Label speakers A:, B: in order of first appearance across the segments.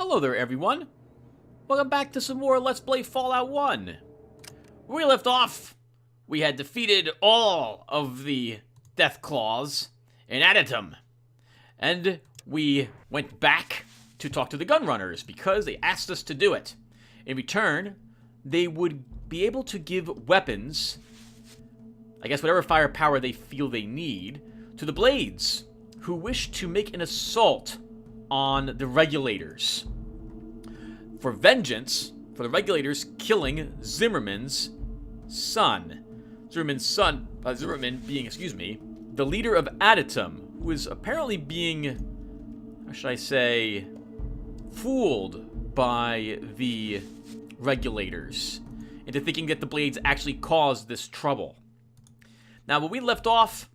A: Hello there, everyone. Welcome back to some more Let's Play Fallout 1. Where we left off, we had defeated all of the Deathclaws and added them. And we went back to talk to the Gunrunners because they asked us to do it. In return, they would be able to give weapons, I guess whatever firepower they feel they need, to the Blades, who wish to make an assault on the Regulators. For vengeance, for the Regulators killing Zimmerman's son. Zimmerman being, the leader of Aditum, who is apparently being, how should I say, fooled by the Regulators into thinking that the Blades actually caused this trouble. Now, when we left off,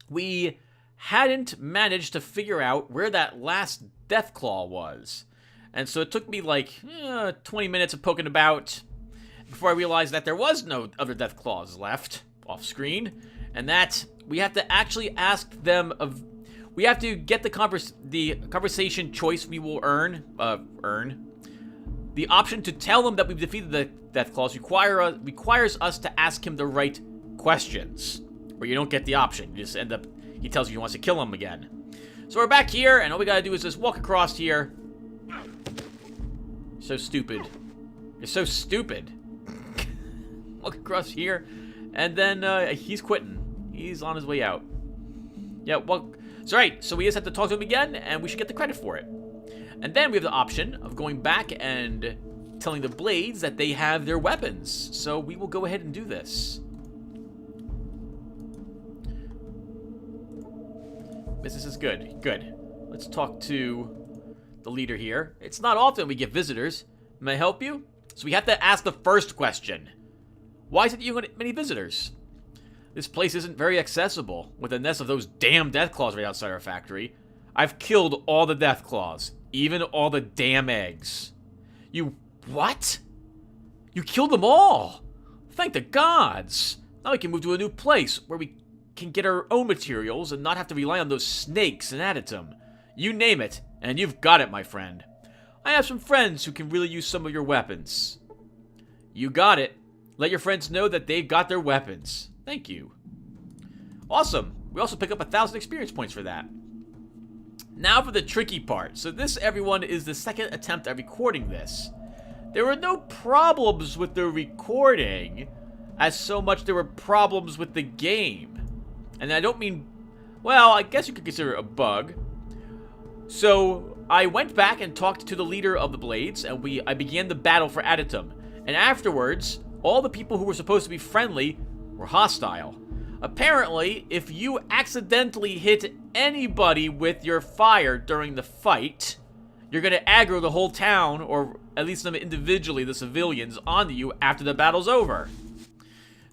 A: we hadn't managed to figure out where that last Deathclaw was. And so it took me like 20 minutes of poking about before I realized that there was no other Deathclaws left off screen, and that we have to actually ask them of. We have to get the conversation choice we will earn. The option to tell them that we've defeated the Deathclaws requires us to ask him the right questions, or you don't get the option. You just end up. He tells you he wants to kill him again. So we're back here, and all we gotta do is just walk across here. So stupid. You're so stupid. Walk across here, and then he's quitting. He's on his way out. Yeah, well, that's right. So we just have to talk to him again, and we should get the credit for it. And then we have the option of going back and telling the Blades that they have their weapons. So we will go ahead and do this. Business is good. Good. Let's talk to the leader here. It's not often we get visitors. May I help you? So we have to ask the first question. Why isn't you getting many visitors? This place isn't very accessible, with a nest of those damn Deathclaws right outside our factory. I've killed all the Deathclaws, even all the damn eggs. You what? You killed them all! Thank the gods! Now we can move to a new place where we can get our own materials and not have to rely on those snakes and Aditum. You name it, and you've got it, my friend. I have some friends who can really use some of your weapons. You got it. Let your friends know that they've got their weapons. Thank you. Awesome. We also pick up 1,000 experience points for that. Now for the tricky part. So this, everyone, is the second attempt at recording this. There were no problems with the recording, as so much there were problems with the game. And I don't mean, well, I guess you could consider it a bug. So I went back and talked to the leader of the Blades, and I began the battle for Aditum. And afterwards, all the people who were supposed to be friendly were hostile. Apparently, if you accidentally hit anybody with your fire during the fight, you're going to aggro the whole town, or at least them individually, the civilians, onto you after the battle's over.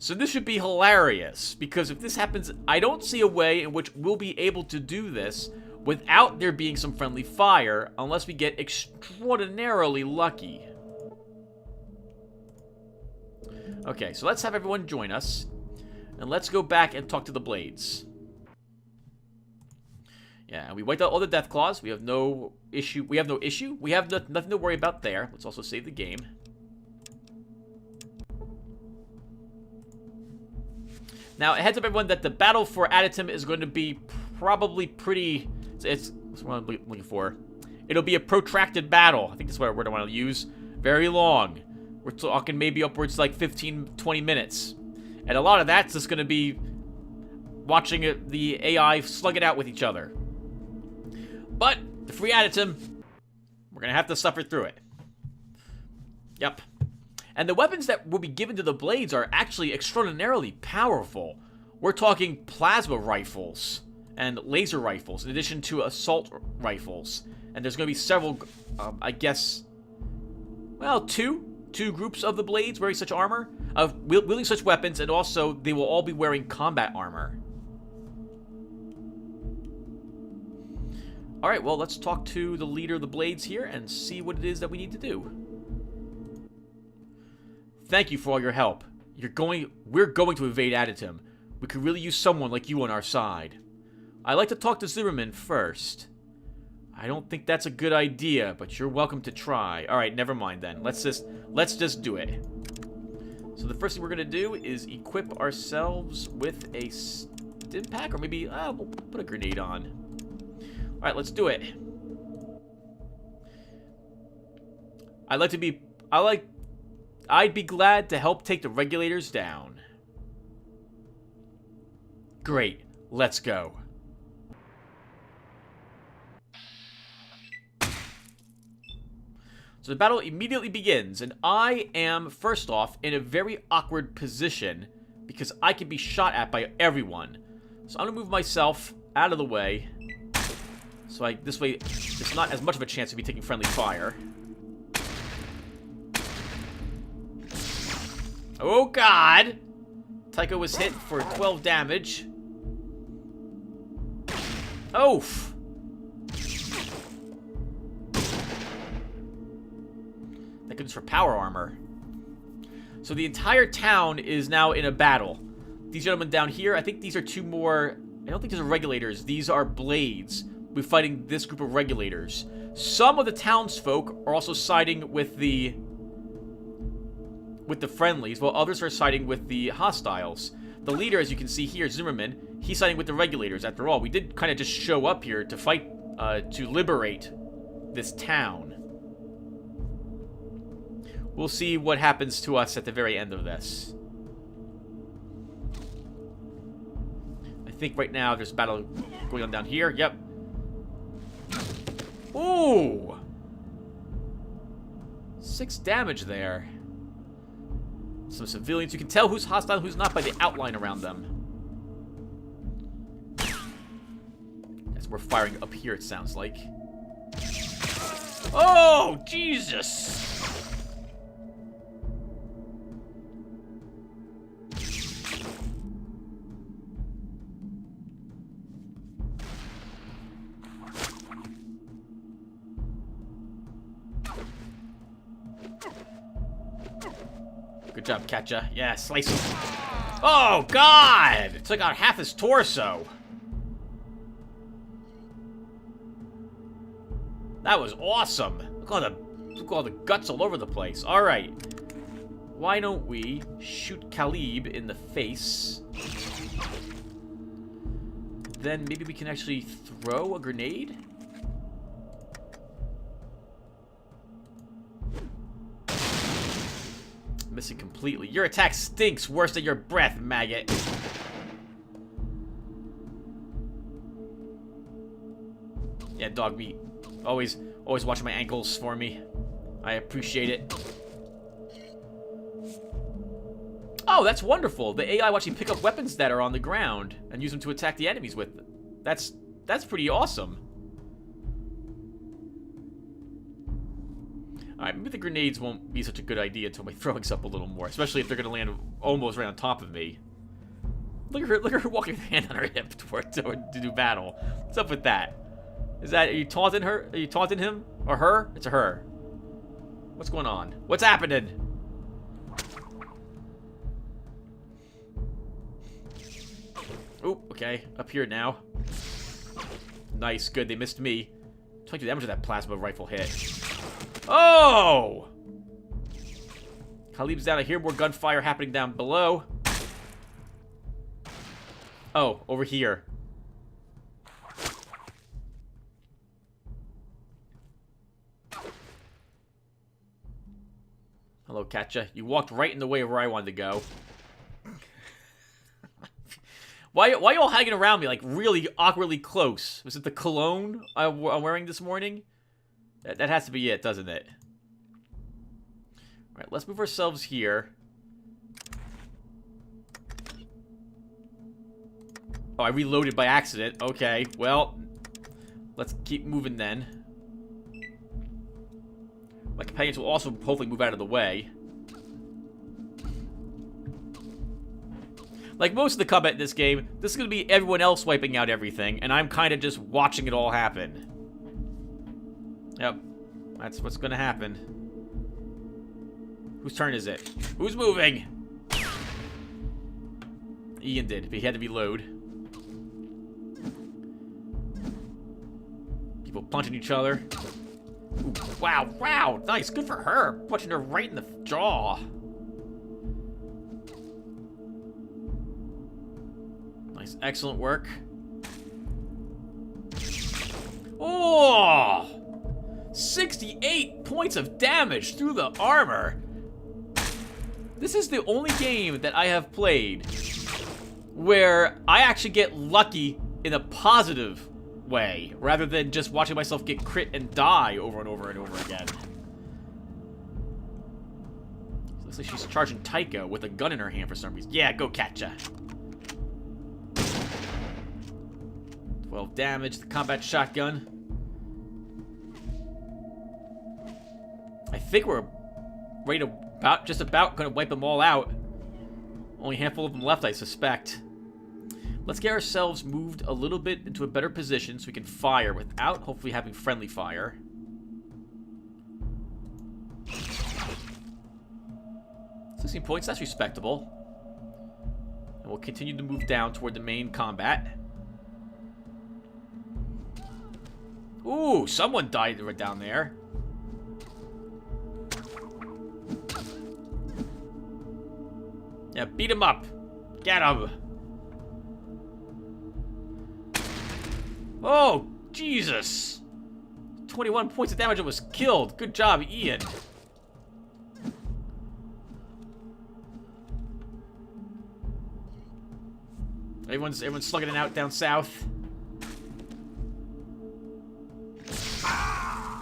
A: So this should be hilarious, because if this happens, I don't see a way in which we'll be able to do this without there being some friendly fire, unless we get extraordinarily lucky. Okay, so let's have everyone join us, and let's go back and talk to the Blades. Yeah, and we wiped out all the Deathclaws. We have no issue. We have nothing to worry about there. Let's also save the game. Now, it heads up everyone that the battle for Aditum is going to be probably pretty. It's what I'm looking for. It'll be a protracted battle. I think that's what word I want to use. Very long. We're talking maybe upwards like 15, 20 minutes. And a lot of that's just going to be watching the AI slug it out with each other. But the free Aditum, we're going to have to suffer through it. Yep. And the weapons that will be given to the Blades are actually extraordinarily powerful. We're talking plasma rifles and laser rifles, in addition to assault rifles. And there's going to be several, I guess, well, two groups of the Blades wearing such armor, wielding such weapons, and also they will all be wearing combat armor. Alright, well, let's talk to the leader of the Blades here and see what it is that we need to do. Thank you for all your help. We're going to invade Aditum. We could really use someone like you on our side. I'd like to talk to Zimmerman first. I don't think that's a good idea, but you're welcome to try. Alright, never mind then. Let's just do it. So the first thing we're gonna do is equip ourselves with a stim pack, or maybe we'll put a grenade on. Alright, let's do it. I'd be glad to help take the regulators down. Great, let's go. So the battle immediately begins, and I am, first off, in a very awkward position because I can be shot at by everyone. So I'm gonna move myself out of the way, so this way there's not as much of a chance of me taking friendly fire. Oh god! Tycho was hit for 12 damage. Oof! That goes for power armor. So the entire town is now in a battle. These gentlemen down here, I think these are two more... I don't think these are regulators. These are blades. We're fighting this group of regulators. Some of the townsfolk are also siding with the friendlies, while others are siding with the hostiles. The leader, as you can see here, Zimmerman, he's siding with the regulators. After all, we did kind of just show up here to fight, to liberate this town. We'll see what happens to us at the very end of this. I think right now there's a battle going on down here. Yep. Ooh! 6 damage there. Some civilians. You can tell who's hostile and who's not by the outline around them. As we're firing up here, it sounds like. Oh, Jesus! Good job, Katja. Yeah, slice him. Oh, God! It took out half his torso. That was awesome. Look at all the guts all over the place. All right. Why don't we shoot Khalib in the face? Then maybe we can actually throw a grenade? Missing completely. Your attack stinks worse than your breath, maggot. Yeah, dog meat. Always watching my ankles for me. I appreciate it. Oh, that's wonderful. The AI will actually pick up weapons that are on the ground and use them to attack the enemies with. That's pretty awesome. Alright, maybe the grenades won't be such a good idea until my throwing's up a little more, especially if they're gonna land almost right on top of me. Look at her walking with her hand on her hip to do battle. What's up with that? Are you taunting her? Are you taunting him? Or her? It's a her. What's going on? What's happening? Oh, okay. Up here now. Nice, good. They missed me. 22 damage of that plasma rifle hit. Oh! Khalib's down. I hear more gunfire happening down below. Oh, over here. Hello, Katja. You walked right in the way of where I wanted to go. Why are you all hanging around me, like, really awkwardly close? Was it the cologne I'm wearing this morning? That has to be it, doesn't it? Alright, let's move ourselves here. Oh, I reloaded by accident. Okay, well, let's keep moving then. My companions will also hopefully move out of the way. Like most of the combat in this game, this is going to be everyone else wiping out everything, and I'm kind of just watching it all happen. Yep, that's what's going to happen. Whose turn is it? Who's moving? Ian did, but he had to reload. People punching each other. Ooh, wow, wow, nice, good for her. Punching her right in the jaw. Nice, excellent work. Oh! 68 points of damage through the armor. This is the only game that I have played where I actually get lucky in a positive way, rather than just watching myself get crit and die over and over and over again. Looks like she's charging Taika with a gun in her hand for some reason. Yeah, go catch ya. 12 damage, the combat shotgun. I think we're ready to just about gonna wipe them all out. Only a handful of them left, I suspect. Let's get ourselves moved a little bit into a better position so we can fire without hopefully having friendly fire. 16 points, that's respectable. And we'll continue to move down toward the main combat. Ooh, someone died right down there. Yeah, beat him up. Get him. Oh, Jesus. 21 points of damage and was killed. Good job, Ian. Everyone's slugging it out down south.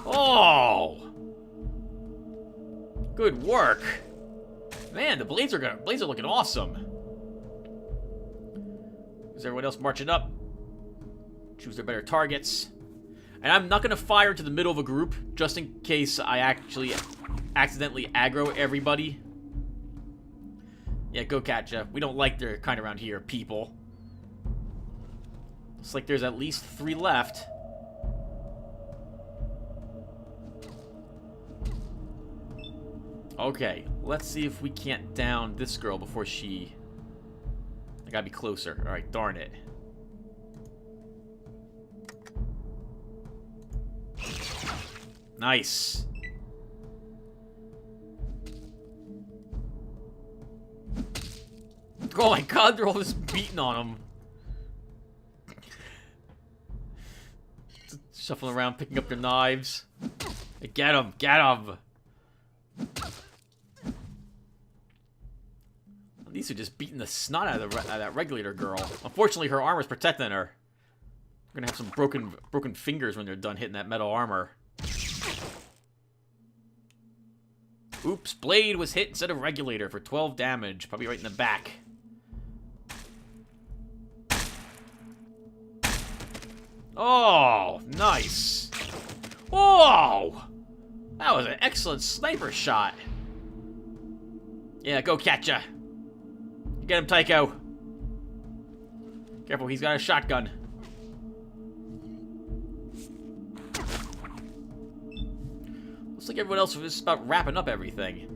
A: Oh! Good work. Man, the blades are looking awesome. Is everyone else marching up? Choose their better targets. And I'm not gonna fire into the middle of a group, just in case I actually accidentally aggro everybody. Yeah, go catcha. We don't like their kind around here, people. Looks like there's at least 3 left. Okay, let's see if we can't down this girl before she... I gotta be closer. Alright, darn it. Nice. Oh my god, they're all just beating on him. Shuffling around, picking up their knives. Hey, get him, get him. These are just beating the snot out of that regulator girl. Unfortunately, her armor's protecting her. We're gonna have some broken fingers when they're done hitting that metal armor. Oops, blade was hit instead of regulator for 12 damage. Probably right in the back. Oh, nice. Oh! That was an excellent sniper shot. Yeah, go catch ya. Get him, Tycho. Careful, he's got a shotgun. Looks like everyone else is about wrapping up everything.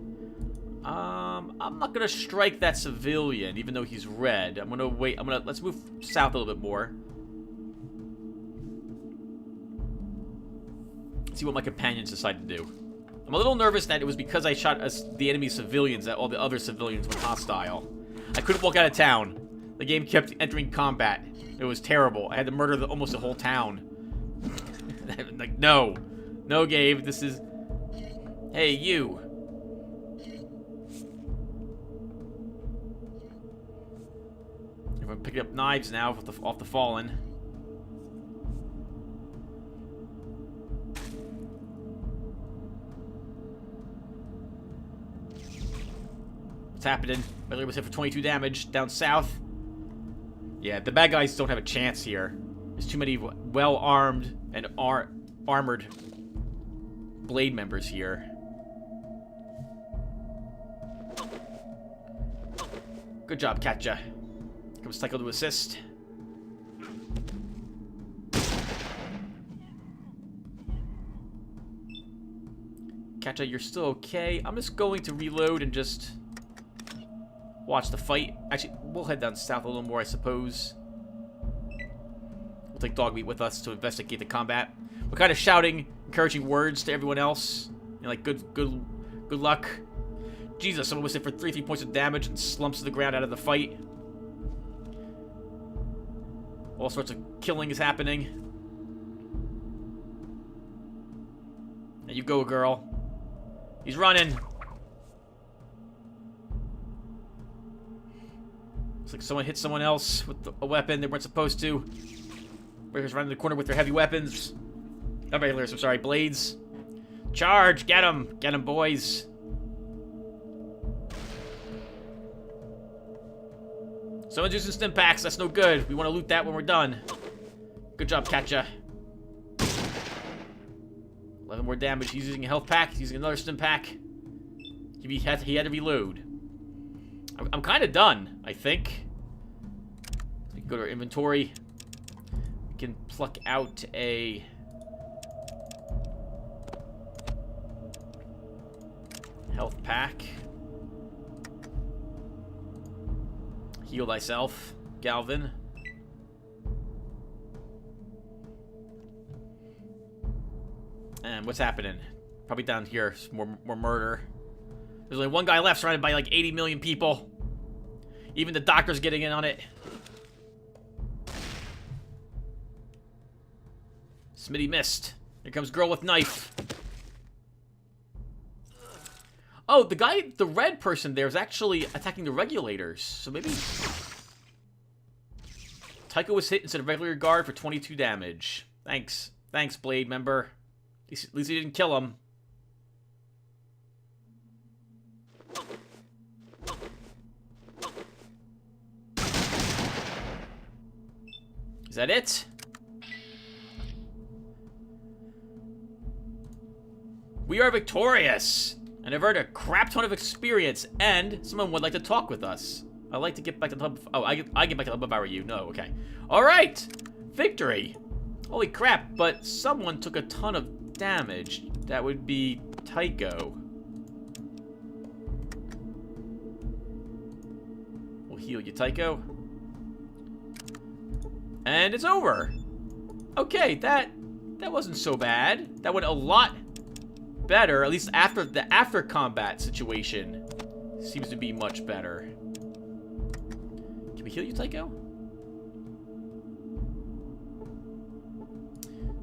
A: I'm not gonna strike that civilian, even though he's red. I'm gonna wait. Let's move south a little bit more. See what my companions decide to do. I'm a little nervous that it was because I shot the enemy civilians that all the other civilians went hostile. I couldn't walk out of town. The game kept entering combat. It was terrible. I had to murder almost the whole town. Like, no. No, Gabe. This is... Hey, you. Everyone picking up knives now off the fallen. What's happening? Bailey was hit for 22 damage down south. Yeah, the bad guys don't have a chance here. There's too many well-armed and armored blade members here. Good job, Katja. Here comes Tycho to assist. Katja, you're still okay. I'm just going to reload and just... watch the fight. Actually, we'll head down south a little more, I suppose. We'll take dog meat with us to investigate the combat. We're kind of shouting encouraging words to everyone else. You know, like, good luck. Jesus, someone was hit for 3 points of damage and slumps to the ground out of the fight. All sorts of killing is happening. There you go, girl. He's running. Looks like someone hit someone else with a weapon they weren't supposed to. Regulars running the corner with their heavy weapons. Not regulars, I'm sorry, blades. Charge! Get him! Get him, boys! Someone's using stim packs. That's no good. We want to loot that when we're done. Good job, Katja. 11 more damage. He's using a health pack. He's using another stim pack. He had to reload. I'm kind of done, I think. We can go to our inventory. We can pluck out a... health pack. Heal thyself, Galvin. And what's happening? Probably down here. More murder. There's only one guy left, surrounded by like 80 million people. Even the doctor's getting in on it. Smitty missed. Here comes girl with knife. Oh, the red person there is actually attacking the regulators. So maybe... Tycho was hit instead of regular guard for 22 damage. Thanks. Thanks, Blade member. At least he didn't kill him. Is that it? We are victorious! And I've earned a crap ton of experience, and someone would like to talk with us. I'd like to get back to the hub. Oh, I get back to the hub if I were you. No, okay. Alright! Victory! Holy crap, but someone took a ton of damage. That would be Tycho. We'll heal you, Tycho. And it's over! Okay, that wasn't so bad. That went a lot better, at least after the after combat situation seems to be much better. Can we heal you, Tycho?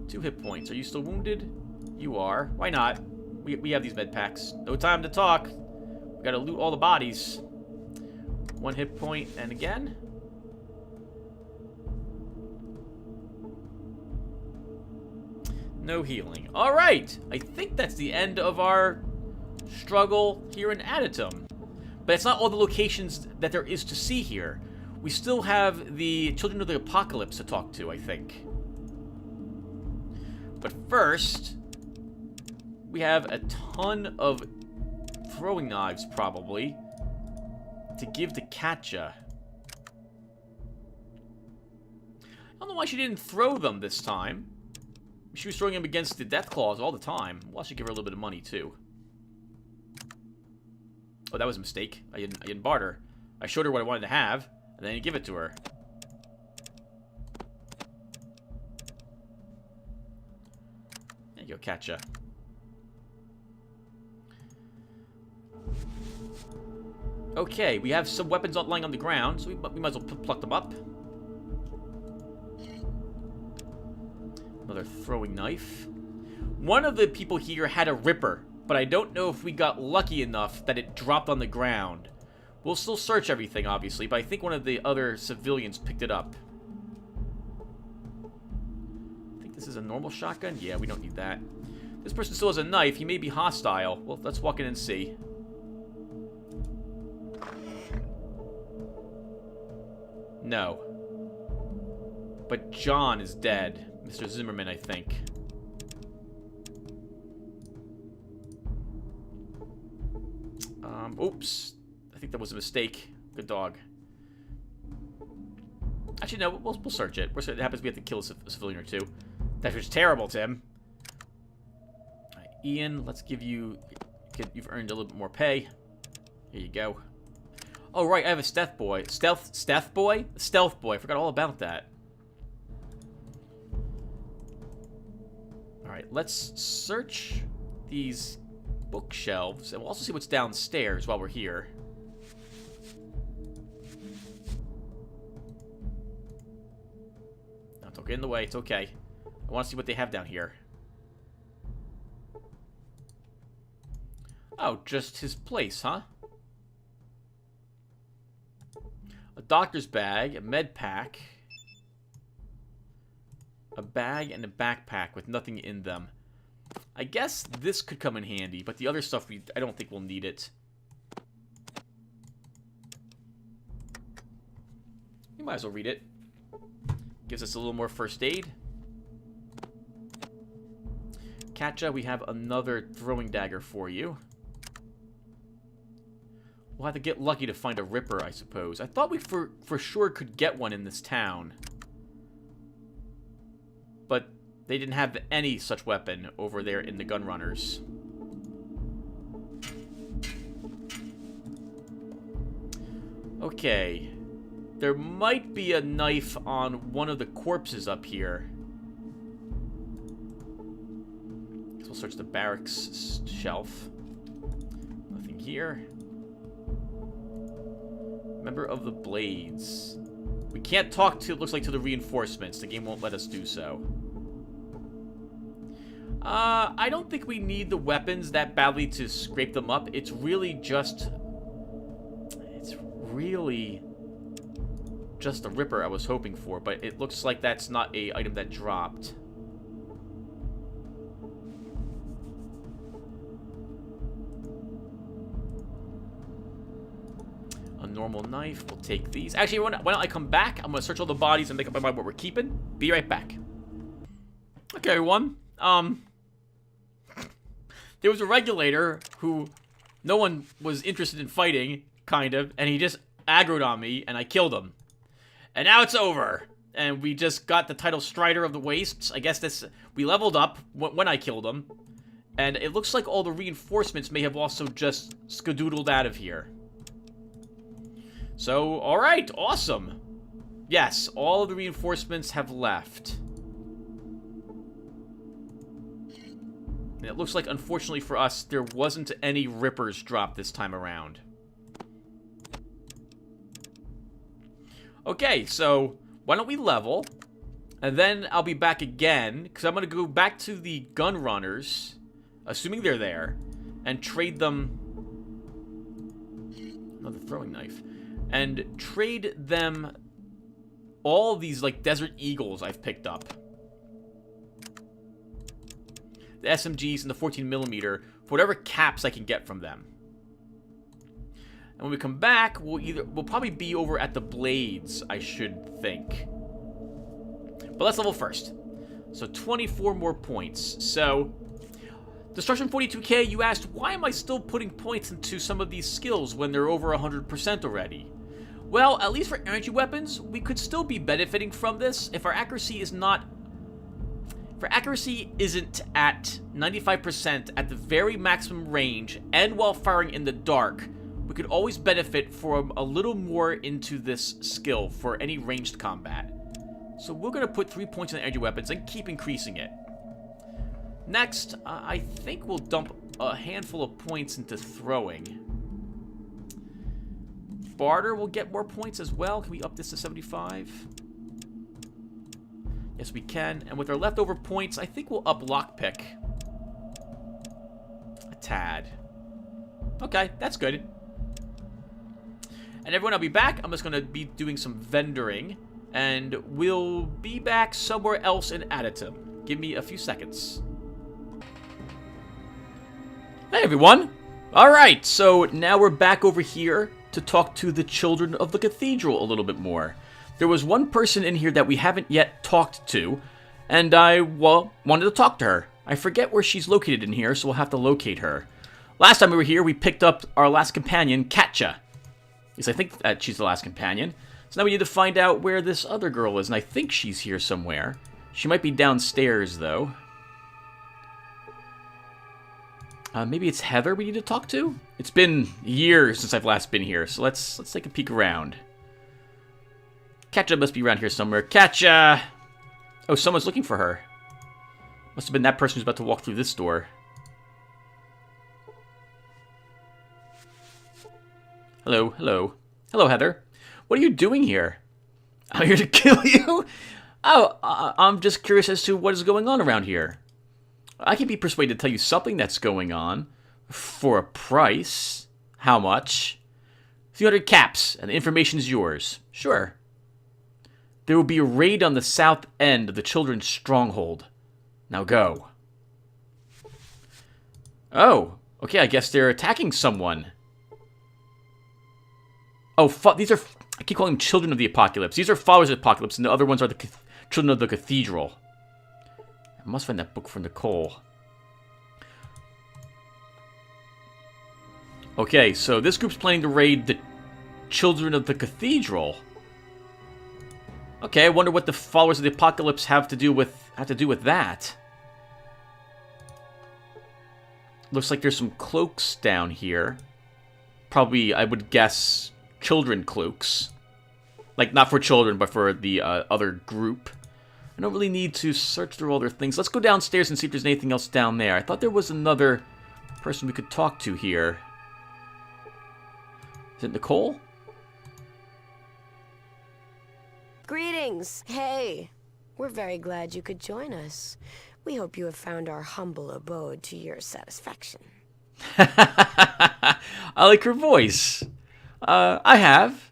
A: 2 hit points. Are you still wounded? You are. Why not? We have these med packs. No time to talk. We gotta loot all the bodies. 1 hit point, and again. No healing. Alright! I think that's the end of our struggle here in Adytum. But it's not all the locations that there is to see here. We still have the Children of the Apocalypse to talk to, I think. But first, we have a ton of throwing knives, probably, to give to Katja. I don't know why she didn't throw them this time. She was throwing him against the death claws all the time. Well, I should give her a little bit of money, too. Oh, that was a mistake. I didn't barter. I showed her what I wanted to have, and then I didn't give it to her. There you go, Katja. Okay, we have some weapons lying on the ground, so we might as well pluck them up. Another throwing knife. One of the people here had a ripper, but I don't know if we got lucky enough that it dropped on the ground. We'll still search everything, obviously, but I think one of the other civilians picked it up. I think this is a normal shotgun? Yeah, we don't need that. This person still has a knife. He may be hostile. Well, let's walk in and see. No. But John is dead. Mr. Zimmerman, I think. Oops. I think that was a mistake. Good dog. Actually, no. We'll search it. Worst it happens, we have to kill a civilian or two. That was terrible, Tim. All right, Ian, let's give you... You've earned a little bit more pay. Here you go. Oh, right. I have a stealth boy. Stealth boy? Stealth boy. I forgot all about that. Alright, let's search these bookshelves, and we'll also see what's downstairs while we're here. No, don't get in the way, it's okay. I want to see what they have down here. Oh, just his place, huh? A doctor's bag, a med pack, a bag, and a backpack with nothing in them. I guess this could come in handy, but the other stuff, I don't think we'll need it. We might as well read it. Gives us a little more first aid. Katja, we have another throwing dagger for you. We'll have to get lucky to find a Ripper, I suppose. I thought we for sure could get one in this town. But they didn't have any such weapon over there in the Gunrunners. Okay. There might be a knife on one of the corpses up here. So we'll search the barracks shelf. Nothing here. Member of the Blades. We can't talk to, it looks like, to the reinforcements. The game won't let us do so. I don't think we need the weapons that badly to scrape them up. It's really just... It's really just the Ripper I was hoping for, but it looks like that's not a item that dropped. A normal knife. We'll take these. Actually, why don't I come back? I'm going to search all the bodies and make up my mind what we're keeping. Be right back. Okay, everyone. There was a regulator who no one was interested in fighting, kind of, and he just aggroed on me, and I killed him. And now it's over. And we just got the title Strider of the Wastes. I guess this... We leveled up when I killed him. And it looks like all the reinforcements may have also just skedoodled out of here. So, alright, awesome. Yes, all of the reinforcements have left. And it looks like, unfortunately for us, there wasn't any Rippers dropped this time around. Okay, so why don't we level? And then I'll be back again, because I'm going to go back to the Gunrunners, assuming they're there, and trade them... Another throwing knife. And trade them all these, like, Desert Eagles I've picked up. The SMGs and the 14mm for whatever caps I can get from them. And when we come back, we'll probably be over at the Blades, I should think. But let's level first. So 24 more points. So Destruction 42K, you asked, why am I still putting points into some of these skills when they're over 100% already? Well, at least for energy weapons, we could still be benefiting from this if our accuracy is not... If our accuracy isn't at 95% at the very maximum range and while firing in the dark, we could always benefit from a little more into this skill for any ranged combat. So we're going to put 3 points in energy weapons and keep increasing it. Next, I think we'll dump a handful of points into throwing. Barter will get more points as well. Can we up this to 75? Yes, we can. And with our leftover points, I think we'll up lockpick a tad. Okay, that's good. And everyone, I'll be back. I'm just going to be doing some vendoring. And we'll be back somewhere else in Aditum. Give me a few seconds. Hey, everyone. All right, so now we're back over here to talk to the children of the cathedral a little bit more. There was one person in here that we haven't yet talked to, and I, well, wanted to talk to her. I forget where she's located in here, so we'll have to locate her. Last time we were here, we picked up our last companion, Katja. Yes, I think that she's the last companion. So now we need to find out where this other girl is, and I think she's here somewhere. She might be downstairs, though. Maybe it's Heather we need to talk to? It's been years since I've last been here, so let's take a peek around. Katja must be around here somewhere. Katja! Oh, someone's looking for her. Must have been that person who's about to walk through this door. Hello, hello. Hello, Heather. What are you doing here? I'm here to kill you? Oh, I'm just curious as to what is going on around here. I can be persuaded to tell you something that's going on. For a price. How much? 300 caps, and the information is yours. Sure. There will be a raid on the south end of the children's stronghold. Now go. Oh, okay, I guess they're attacking someone. Oh, these are... I keep calling them children of the apocalypse. These are followers of the apocalypse, and the other ones are the children of the cathedral. I must find that book for Nicole. Okay, so this group's planning to raid the children of the cathedral. Okay, I wonder what the followers of the apocalypse have to do with that. Looks like there's some cloaks down here. Probably, I would guess, children cloaks. Like, not for children, but for the other group. I don't really need to search through all their things. Let's go downstairs and see if there's anything else down there. I thought there was another person we could talk to here. Is it Nicole?
B: Greetings. Hey. We're very glad you could join us. We hope you have found our humble abode to your satisfaction.
A: I like her voice. I have.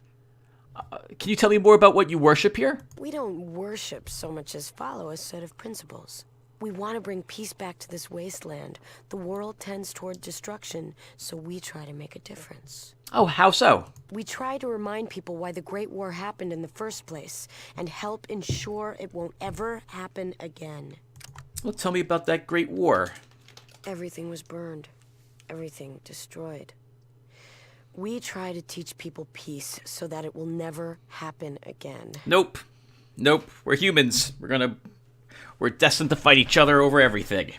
A: Can you tell me more about what you worship here?
B: We don't worship so much as follow a set of principles. We want to bring peace back to this wasteland. The world tends toward destruction, so we try to make a difference.
A: Oh, how so?
B: We try to remind people why the Great War happened in the first place, and help ensure it won't ever happen again.
A: Well, tell me about that Great War.
B: Everything was burned. Everything destroyed. We try to teach people peace so that it will never happen again.
A: Nope. Nope. We're humans. We're destined to fight each other over everything.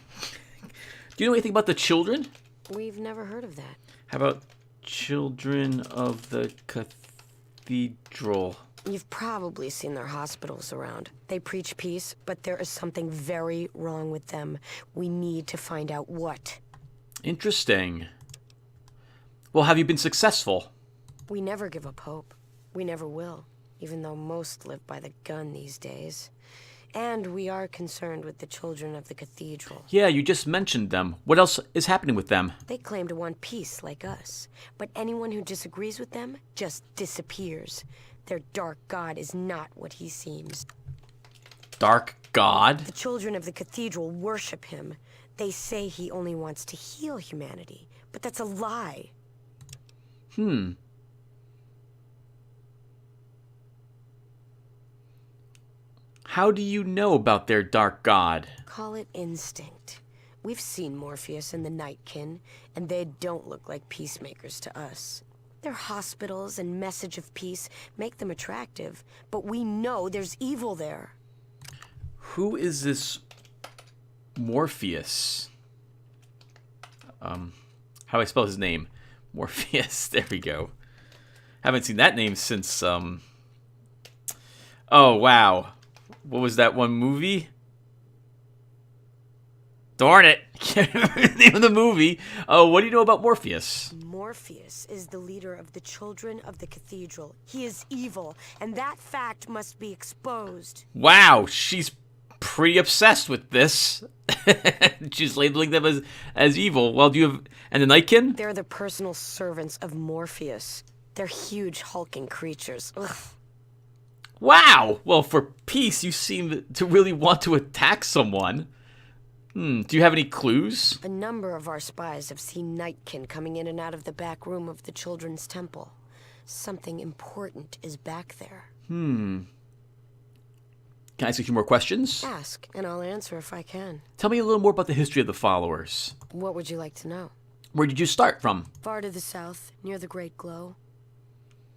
A: Do you know anything about the children?
B: We've never heard of that.
A: How about children of the cathedral?
B: You've probably seen their hospitals around. They preach peace, but there is something very wrong with them. We need to find out what.
A: Interesting. Well, have you been successful?
B: We never give up hope. We never will, even though most live by the gun these days. And we are concerned with the children of the cathedral.
A: Yeah, you just mentioned them. What else is happening with them?
B: They claim to want peace like us, but anyone who disagrees with them just disappears. Their dark god is not what he seems.
A: Dark god?
B: The children of the cathedral worship him. They say he only wants to heal humanity, but that's a lie.
A: How do you know about their dark god?
B: Call it instinct. We've seen Morpheus and the Nightkin, and they don't look like peacemakers to us. Their hospitals and message of peace make them attractive, but we know there's evil there.
A: Who is this Morpheus? How do I spell his name? Morpheus. There we go. Haven't seen that name since, Oh, wow. What was that one movie? Darn it. I can't remember the name of the movie. Oh, what do you know about Morpheus?
B: Morpheus is the leader of the children of the cathedral. He is evil, and that fact must be exposed.
A: Wow, she's pretty obsessed with this. She's labeling them as evil. Well, do you have... And the Nightkin?
B: They're the personal servants of Morpheus. They're huge, hulking creatures. Ugh.
A: Wow! Well, for peace, you seem to really want to attack someone. Do you have any clues?
B: A number of our spies have seen Nightkin coming in and out of the back room of the Children's Temple. Something important is back there.
A: Can I ask you a few more questions?
B: Ask, and I'll answer if I can.
A: Tell me a little more about the history of the followers.
B: What would you like to know?
A: Where did you start from?
B: Far to the south, near the Great Glow.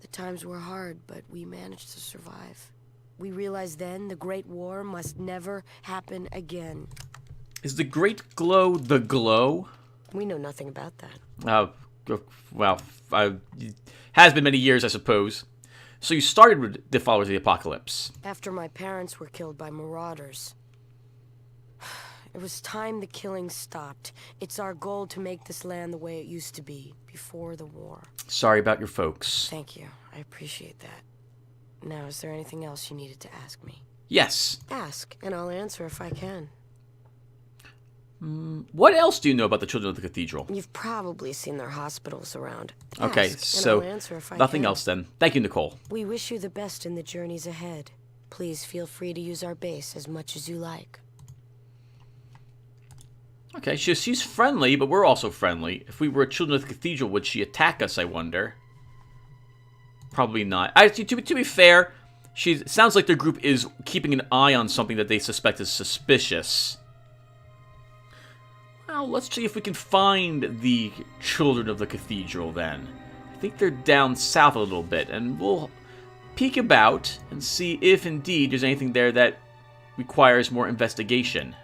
B: The times were hard, but we managed to survive. We realized then the Great War must never happen again.
A: Is the Great Glow the glow?
B: We know nothing about that.
A: Well, it has been many years, I suppose. So you started with the followers of the apocalypse.
B: After my parents were killed by marauders. It It was time the killing stopped. It's our goal to make this land the way it used to be, before the war.
A: Sorry about your folks.
B: Thank you. I appreciate that. Now, is there anything else you needed to ask me?
A: Yes.
B: Ask, and I'll answer if I can.
A: What else do you know about the Children of the Cathedral?
B: You've probably seen their hospitals around.
A: Okay,
B: Ask,
A: so
B: and I'll answer if I
A: nothing
B: can.
A: else then. Thank you, Nicole.
B: We wish you the best in the journeys ahead. Please feel free to use our base as much as you like.
A: Okay, she's friendly, but we're also friendly. If we were Children of the Cathedral, would she attack us, I wonder? Probably not. To be fair, sounds like their group is keeping an eye on something that they suspect is suspicious. Well, let's see if we can find the Children of the Cathedral, then. I think they're down south a little bit, and we'll peek about and see if indeed there's anything there that requires more investigation.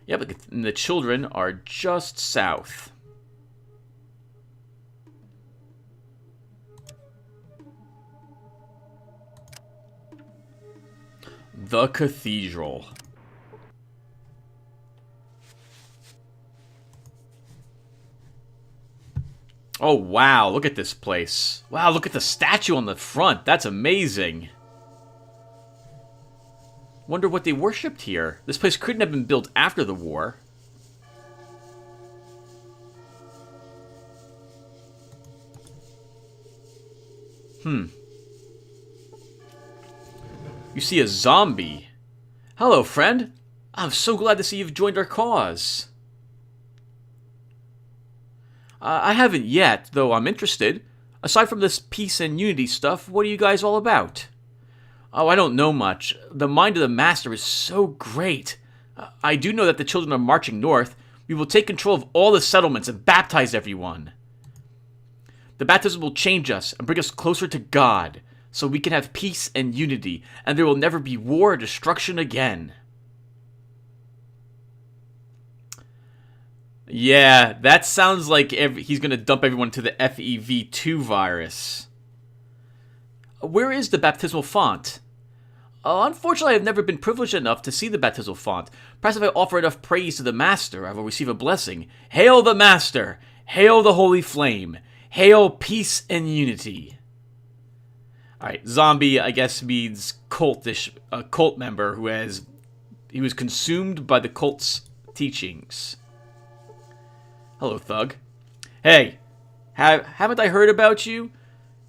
A: Yeah, but the children are just south. The Cathedral. Oh, wow, look at this place. Wow, look at the statue on the front. That's amazing. Wonder what they worshipped here. This place couldn't have been built after the war. You see a zombie. Hello, friend. I'm so glad to see you've joined our cause. I haven't yet, though I'm interested. Aside from this peace and unity stuff, what are you guys all about? Oh, I don't know much. The mind of the Master is so great. I do know that the children are marching north. We will take control of all the settlements and baptize everyone. The baptism will change us and bring us closer to God, so we can have peace and unity, and there will never be war or destruction again. Yeah, that sounds like he's going to dump everyone to the FEV2 virus. Where is the baptismal font? Unfortunately, I've never been privileged enough to see the baptismal font. Perhaps if I offer enough praise to the Master, I will receive a blessing. Hail the Master! Hail the Holy Flame! Hail peace and unity! Alright, zombie, I guess, means cultish, a cult member he was consumed by the cult's teachings. Hello, thug. Hey, haven't I heard about you?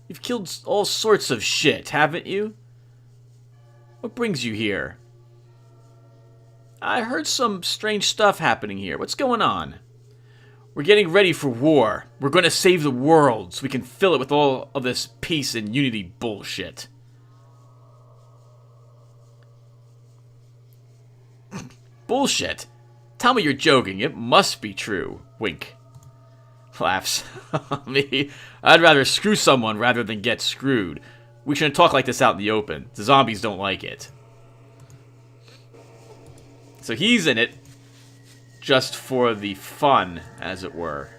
A: You've killed all sorts of shit, haven't you? What brings you here? I heard some strange stuff happening here. What's going on? We're getting ready for war. We're going to save the world so we can fill it with all of this peace and unity bullshit. Bullshit? Tell me you're joking. It must be true. Wink. Laughs. Me, I'd rather screw someone rather than get screwed. We shouldn't talk like this out in the open. The zombies don't like it. So he's in it just for the fun, as it were.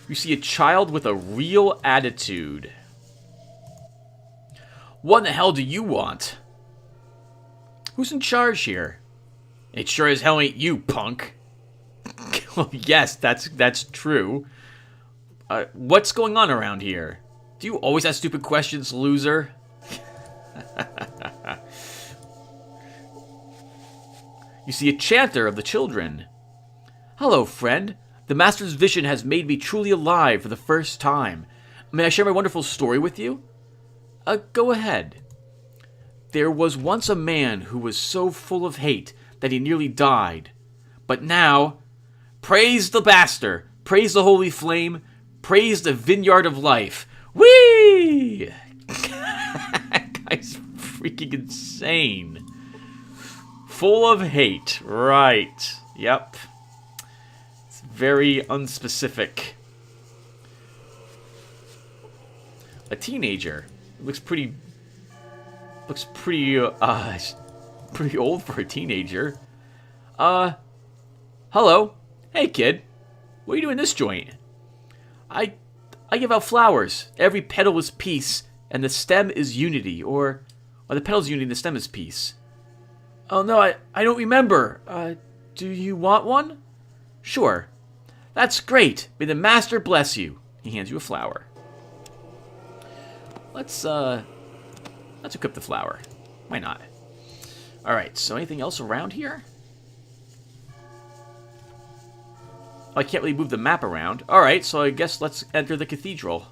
A: You see a child with a real attitude. What in the hell do you want? Who's in charge here? It sure as hell ain't you, punk. Well, yes, that's true. What's going on around here? Do you always ask stupid questions, loser? You see a chanter of the children. Hello, friend. The Master's vision has made me truly alive for the first time. May I share my wonderful story with you? Go ahead. There was once a man who was so full of hate that he nearly died. But now, praise the Master, praise the Holy Flame, praise the Vineyard of Life. Whee! That guy's freaking insane. Full of hate. Right. Yep. It's very unspecific. A teenager. Looks pretty pretty old for a teenager. Hello. Hey, kid. What are you doing in this joint? I give out flowers. Every petal is peace, and the stem is unity. Or the petal's unity and the stem is peace. Oh no, I don't remember. Do you want one? Sure. That's great. May the master bless you. He hands you a flower. Let's equip the flower. Why not? Alright, so anything else around here? Oh, I can't really move the map around. Alright, so I guess let's enter the cathedral.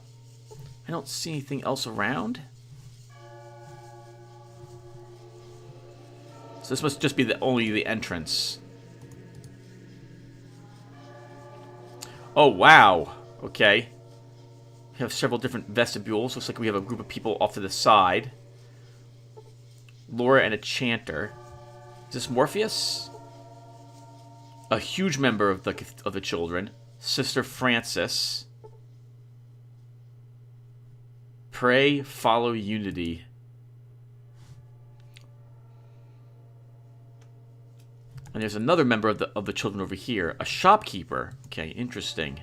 A: I don't see anything else around. So this must just be only the entrance. Oh, wow. Okay. We have several different vestibules. Looks like we have a group of people off to the side. Laura and a chanter. Is this Morpheus? A huge member of the children. Sister Francis. Pray, follow unity. And there's another member of the children over here. A shopkeeper. Okay, interesting.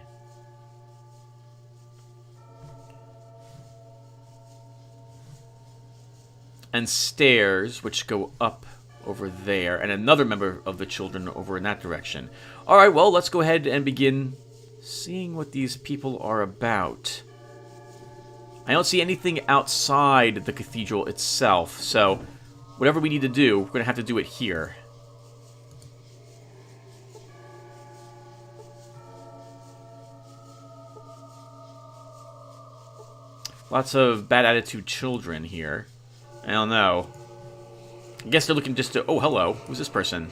A: And stairs, which go up over there. And another member of the children over in that direction. Alright, well, let's go ahead and begin seeing what these people are about. I don't see anything outside the cathedral itself, so whatever we need to do, we're going to have to do it here. Lots of bad attitude children here. I don't know. I guess they're looking just to... Oh, hello. Who's this person?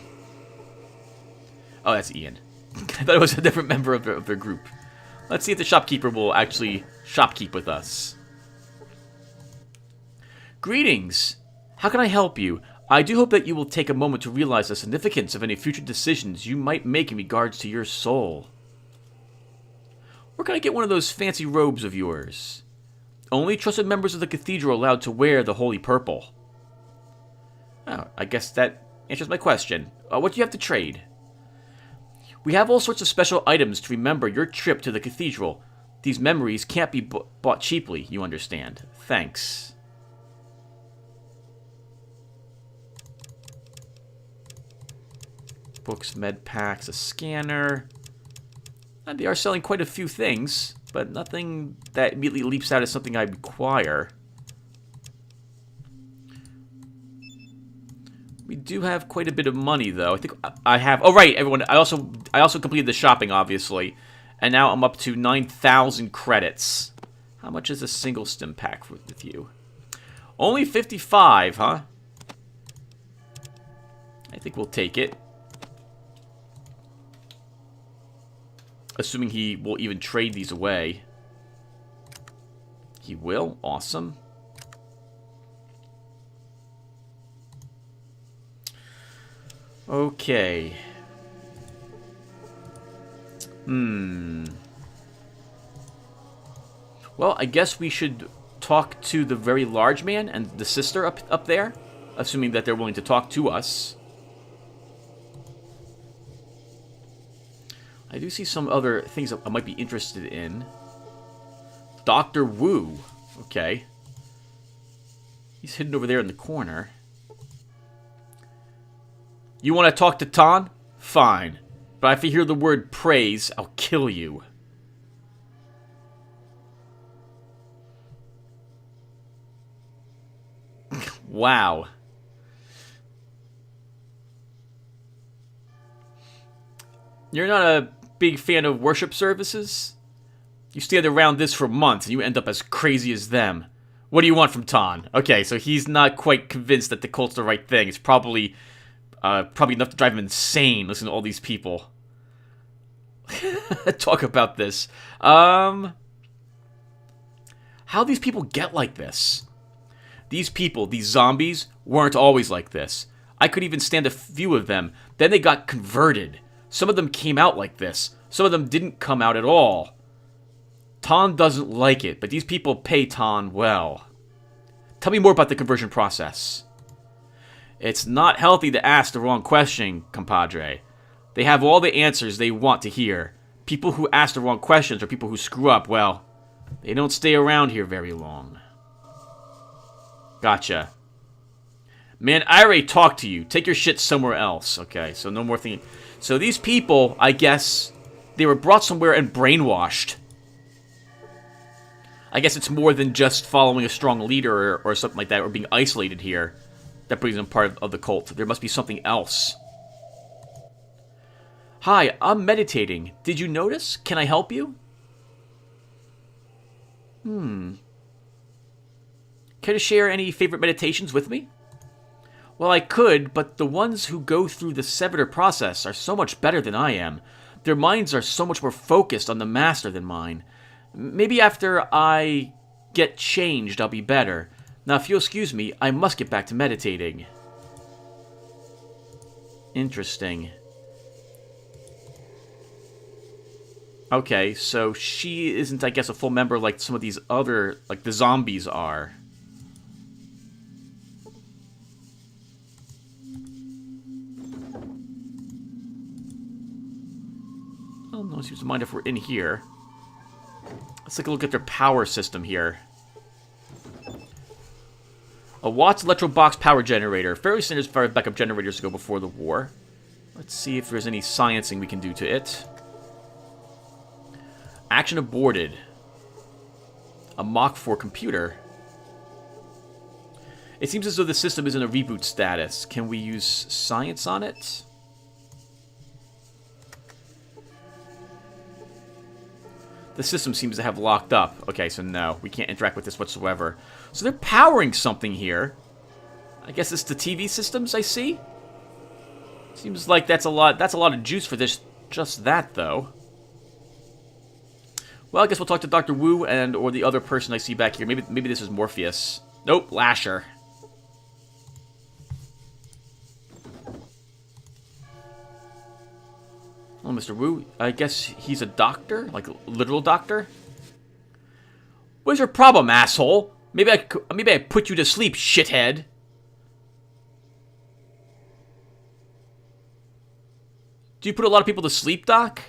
A: Oh, that's Ian. I thought it was a different member of their group. Let's see if the shopkeeper will actually shopkeep with us. Greetings. How can I help you? I do hope that you will take a moment to realize the significance of any future decisions you might make in regards to your soul. Where can I get one of those fancy robes of yours? Only trusted members of the cathedral are allowed to wear the holy purple. Oh, I guess that answers my question. What do you have to trade? We have all sorts of special items to remember your trip to the cathedral. These memories can't be bought cheaply, you understand. Thanks. Books, med packs, a scanner. And they are selling quite a few things, but nothing that immediately leaps out as something I require. We do have quite a bit of money, though. I think I have... Oh, right, everyone. I also completed the shopping, obviously. And now I'm up to 9,000 credits. How much is a single stim pack with you? Only 55, huh? I think we'll take it. Assuming he will even trade these away. He will? Awesome. Okay. Well, I guess we should talk to the very large man and the sister up there. Assuming that they're willing to talk to us. I do see some other things that I might be interested in. Dr. Wu. Okay. He's hidden over there in the corner. You want to talk to Tan? Fine. But if you hear the word praise, I'll kill you. Wow. You're not a big fan of worship services? You stand around this for months and you end up as crazy as them. What do you want from Tan? Okay, so he's not quite convinced that the cult's the right thing. It's probably enough to drive him insane, listening to all these people. Talk about this. How these people get like this? These people, these zombies, weren't always like this. I could even stand a few of them. Then they got converted. Some of them came out like this. Some of them didn't come out at all. Tan doesn't like it, but these people pay Tan well. Tell me more about the conversion process. It's not healthy to ask the wrong question, compadre. They have all the answers they want to hear. People who ask the wrong questions or people who screw up, well, they don't stay around here very long. Gotcha. Man, I already talked to you. Take your shit somewhere else. Okay, so no more thinking. So these people, I guess, they were brought somewhere and brainwashed. I guess it's more than just following a strong leader or something like that, or being isolated here. That brings them part of the cult. There must be something else. Hi, I'm meditating. Did you notice? Can I help you? Care to share any favorite meditations with me? Well, I could, but the ones who go through the Servitor process are so much better than I am. Their minds are so much more focused on the Master than mine. Maybe after I get changed, I'll be better. Now, if you'll excuse me, I must get back to meditating. Interesting. Okay, so she isn't, I guess, a full member like some of these other, like the zombies are. Well, no one seems to mind if we're in here. Let's take a look at their power system here. A Watts Electro Box power generator. Fairly standard as far as backup generators go before the war. Let's see if there's any sciencing we can do to it. Action aborted. A Mach 4 computer. It seems as though the system is in a reboot status. Can we use science on it? The system seems to have locked up. Okay, so no, we can't interact with this whatsoever. So they're powering something here. I guess it's the TV systems I see. Seems like that's a lot of juice for this just that though. Well, I guess we'll talk to Dr. Wu or the other person I see back here. Maybe this is Morpheus. Nope, Lasher. Oh, Mr. Wu, I guess he's a doctor? Like a literal doctor? What's your problem, asshole? Maybe I put you to sleep, shithead. Do you put a lot of people to sleep, Doc?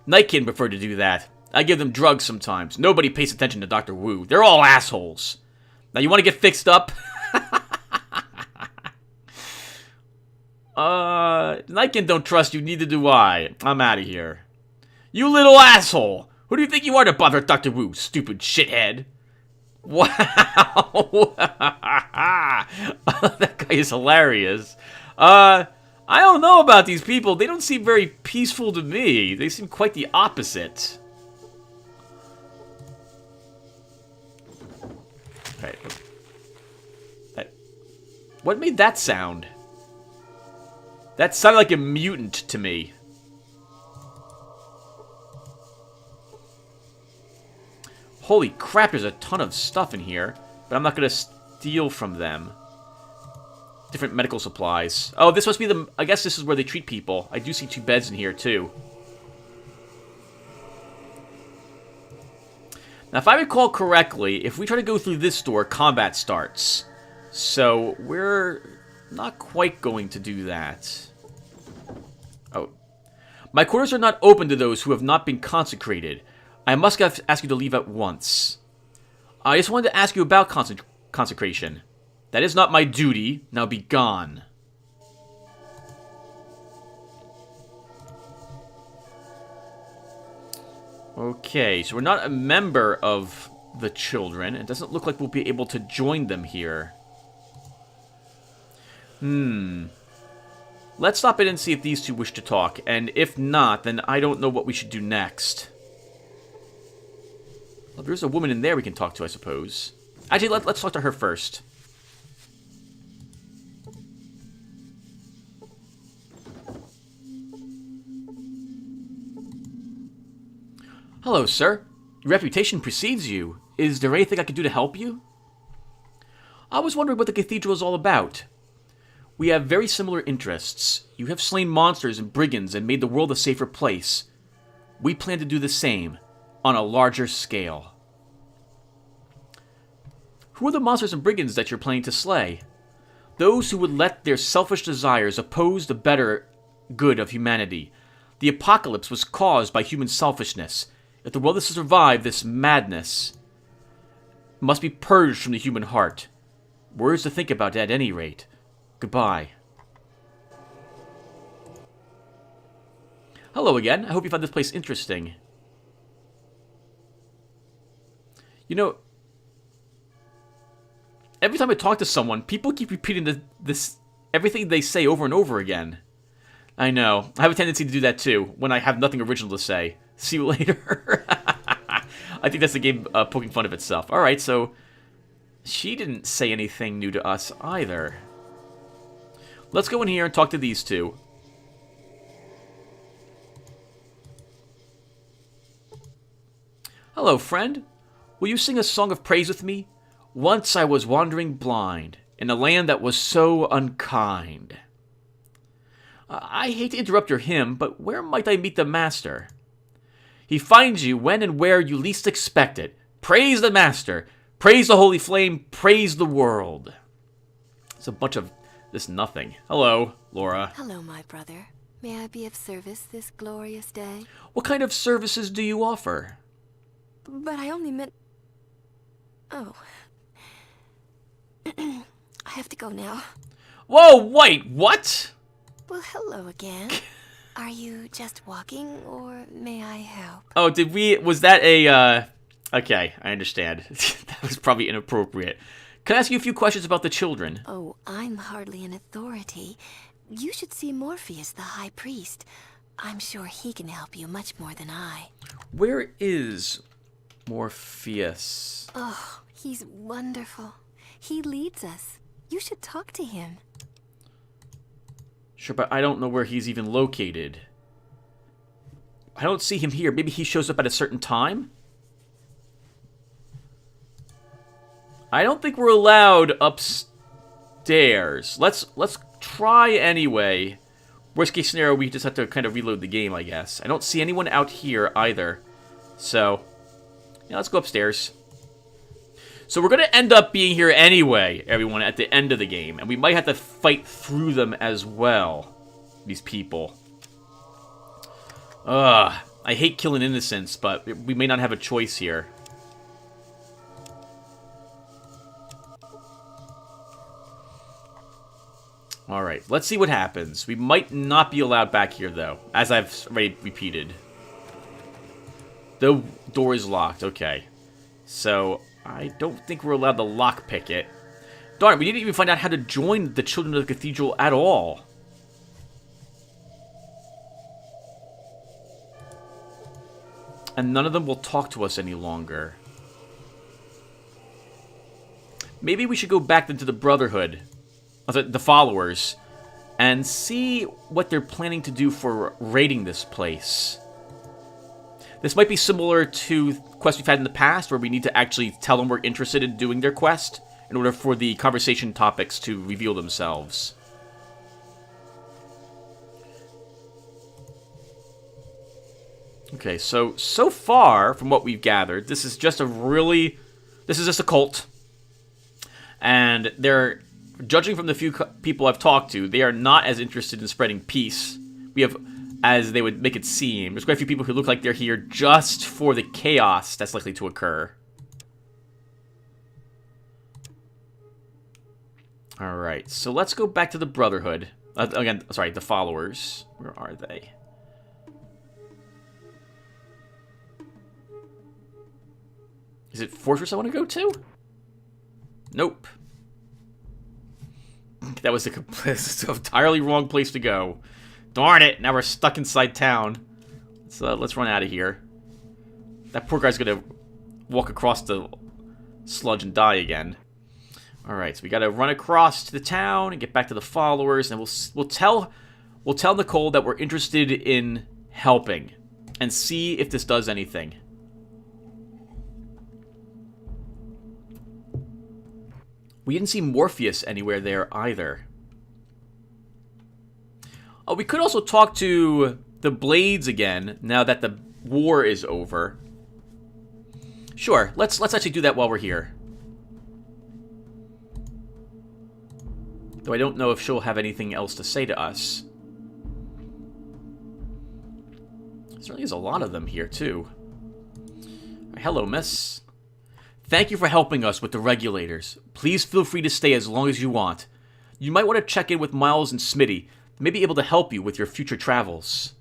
A: Nightkin preferred to do that. I give them drugs sometimes. Nobody pays attention to Dr. Wu. They're all assholes. Now, you want to get fixed up? Nightkin don't trust you, neither do I. I'm out of here. You little asshole! Who do you think you are to bother Dr. Wu, stupid shithead? Wow! That guy is hilarious. I don't know about these people. They don't seem very peaceful to me. They seem quite the opposite. Okay. What made that sound? That sounded like a mutant to me. Holy crap, there's a ton of stuff in here. But I'm not going to steal from them. Different medical supplies. Oh, this must be the... I guess this is where they treat people. I do see 2 beds in here, too. Now, if I recall correctly, if we try to go through this door, combat starts. So, we're not quite going to do that. Oh. My quarters are not open to those who have not been consecrated. I must ask you to leave at once. I just wanted to ask you about consecration. That is not my duty. Now be gone. Okay, so we're not a member of the children. It doesn't look like we'll be able to join them here. Let's stop in and see if these two wish to talk. And if not, then I don't know what we should do next. Well, there's a woman in there we can talk to, I suppose. Actually, let's talk to her first. Hello, sir. Your reputation precedes you. Is there anything I can do to help you? I was wondering what the cathedral is all about. We have very similar interests. You have slain monsters and brigands and made the world a safer place. We plan to do the same, on a larger scale. Who are the monsters and brigands that you're planning to slay? Those who would let their selfish desires oppose the better good of humanity. The apocalypse was caused by human selfishness. If the world is to survive this madness, it must be purged from the human heart. Words to think about at any rate. Goodbye. Hello again. I hope you found this place interesting. You know, every time I talk to someone, people keep repeating this everything they say over and over again. I know. I have a tendency to do that too, when I have nothing original to say. See you later. I think that's the game poking fun of itself. Alright, so she didn't say anything new to us either. Let's go in here and talk to these two. Hello, friend. Will you sing a song of praise with me? Once I was wandering blind, in a land that was so unkind. I hate to interrupt your hymn, but where might I meet the master? He finds you when and where you least expect it. Praise the master. Praise the holy flame. Praise the world. It's a bunch of this nothing. Hello, Laura.
C: Hello, my brother. May I be of service this glorious day?
A: What kind of services do you offer?
C: But I only meant... Oh. I have to go now.
A: Whoa, wait, what?
C: Well, hello again. Are you just walking, or may I help?
A: Oh, was that a, okay, I understand. That was probably inappropriate. Can I ask you a few questions about the children?
C: Oh, I'm hardly an authority. You should see Morpheus, the High Priest. I'm sure he can help you much more than I.
A: Where is Morpheus?
C: Oh, he's wonderful. He leads us. You should talk to him.
A: Sure, but I don't know where he's even located. I don't see him here. Maybe he shows up at a certain time? I don't think we're allowed upstairs. Let's try anyway. Worst case scenario, we just have to kind of reload the game, I guess. I don't see anyone out here either. So, yeah, let's go upstairs. So we're going to end up being here anyway, everyone, at the end of the game. And we might have to fight through them as well. These people. Ugh. I hate killing innocents, but we may not have a choice here. Alright, let's see what happens. We might not be allowed back here, though. As I've already repeated. The door is locked, okay. So, I don't think we're allowed to lockpick it. Darn, we didn't even find out how to join the Children of the Cathedral at all. And none of them will talk to us any longer. Maybe we should go back into the Brotherhood, the followers, and see what they're planning to do for raiding this place. This might be similar to quests we've had in the past, where we need to actually tell them we're interested in doing their quest in order for the conversation topics to reveal themselves. Okay, so far, from what we've gathered, this is just a cult. And they're, judging from the few people I've talked to, they are not as interested in spreading peace. We have, as they would make it seem, there's quite a few people who look like they're here just for the chaos that's likely to occur. Alright, so let's go back to the Brotherhood. Again, sorry, the followers. Where are they? Is it Fortress I want to go to? Nope. That was the entirely wrong place to go. Darn it! Now we're stuck inside town. So let's run out of here. That poor guy's gonna walk across the sludge and die again. All right, so we gotta run across to the town and get back to the followers, and we'll tell Nicole that we're interested in helping, and see if this does anything. We didn't see Morpheus anywhere there either. Oh, we could also talk to the Blades again now that the war is over. Sure, let's actually do that while we're here. Though I don't know if she'll have anything else to say to us. There certainly is a lot of them here too. Hello, miss. Thank you for helping us with the regulators. Please feel free to stay as long as you want. You might want to check in with Miles and Smitty. They may be able to help you with your future travels.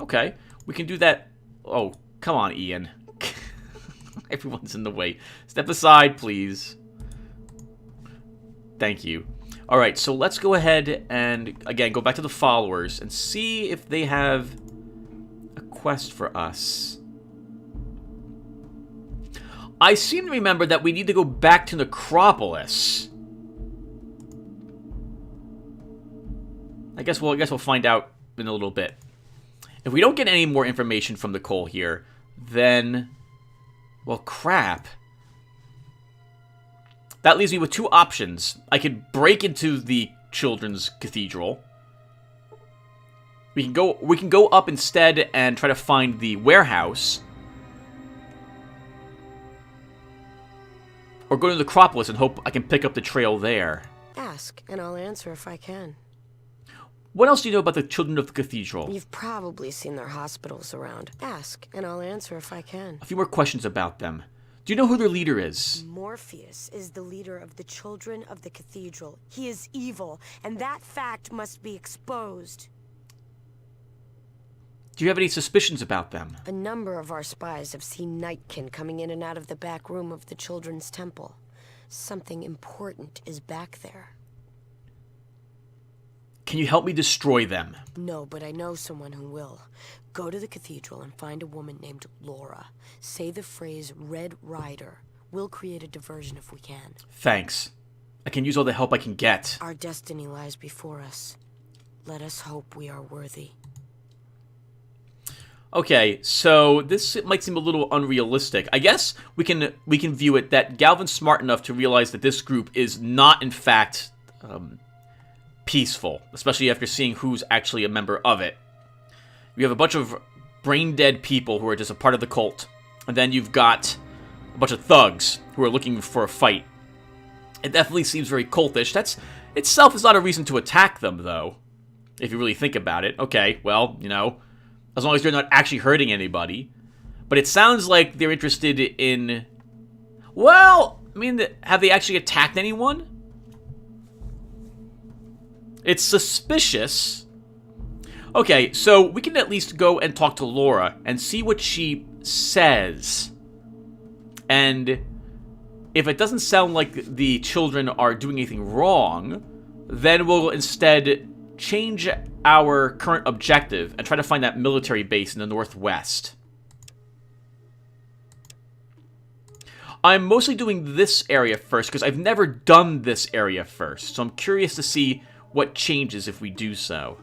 A: Okay. We can do that. Oh, come on, Ian. Everyone's in the way. Step aside, please. Thank you. Alright, so let's go ahead and, again, go back to the followers and see if they have a quest for us. I seem to remember that we need to go back to Necropolis. I guess we'll find out in a little bit. If we don't get any more information from Nicole here, then, well, crap. That leaves me with two options. I could break into the children's cathedral. We can go up instead and try to find the warehouse. Or go to the Necropolis and hope I can pick up the trail there.
B: Ask, and I'll answer if I can.
A: What else do you know about the children of the cathedral?
B: You've probably seen their hospitals around. Ask, and I'll answer if I can.
A: A few more questions about them. Do you know who their leader is?
B: Morpheus is the leader of the children of the cathedral. He is evil, and that fact must be exposed.
A: Do you have any suspicions about them?
B: A number of our spies have seen Nightkin coming in and out of the back room of the children's temple. Something important is back there.
A: Can you help me destroy them?
B: No, but I know someone who will. Go to the cathedral and find a woman named Laura. Say the phrase Red Rider. We'll create a diversion if we can.
A: Thanks. I can use all the help I can get.
B: Our destiny lies before us. Let us hope we are worthy.
A: Okay, so this might seem a little unrealistic. I guess we can view it that Galvin's smart enough to realize that this group is not, in fact, peaceful, especially after seeing who's actually a member of it. You have a bunch of brain-dead people who are just a part of the cult, and then you've got a bunch of thugs who are looking for a fight. It definitely seems very cultish. That's itself is not a reason to attack them, though, if you really think about it. Okay, well, you know, as long as they're not actually hurting anybody. But it sounds like they're interested in... Well, I mean, have they actually attacked anyone? It's suspicious. Okay, so we can at least go and talk to Laura and see what she says. And if it doesn't sound like the children are doing anything wrong, then we'll instead change our current objective and try to find that military base in the northwest. I'm mostly doing this area first because I've never done this area first, so I'm curious to see what changes if we do so.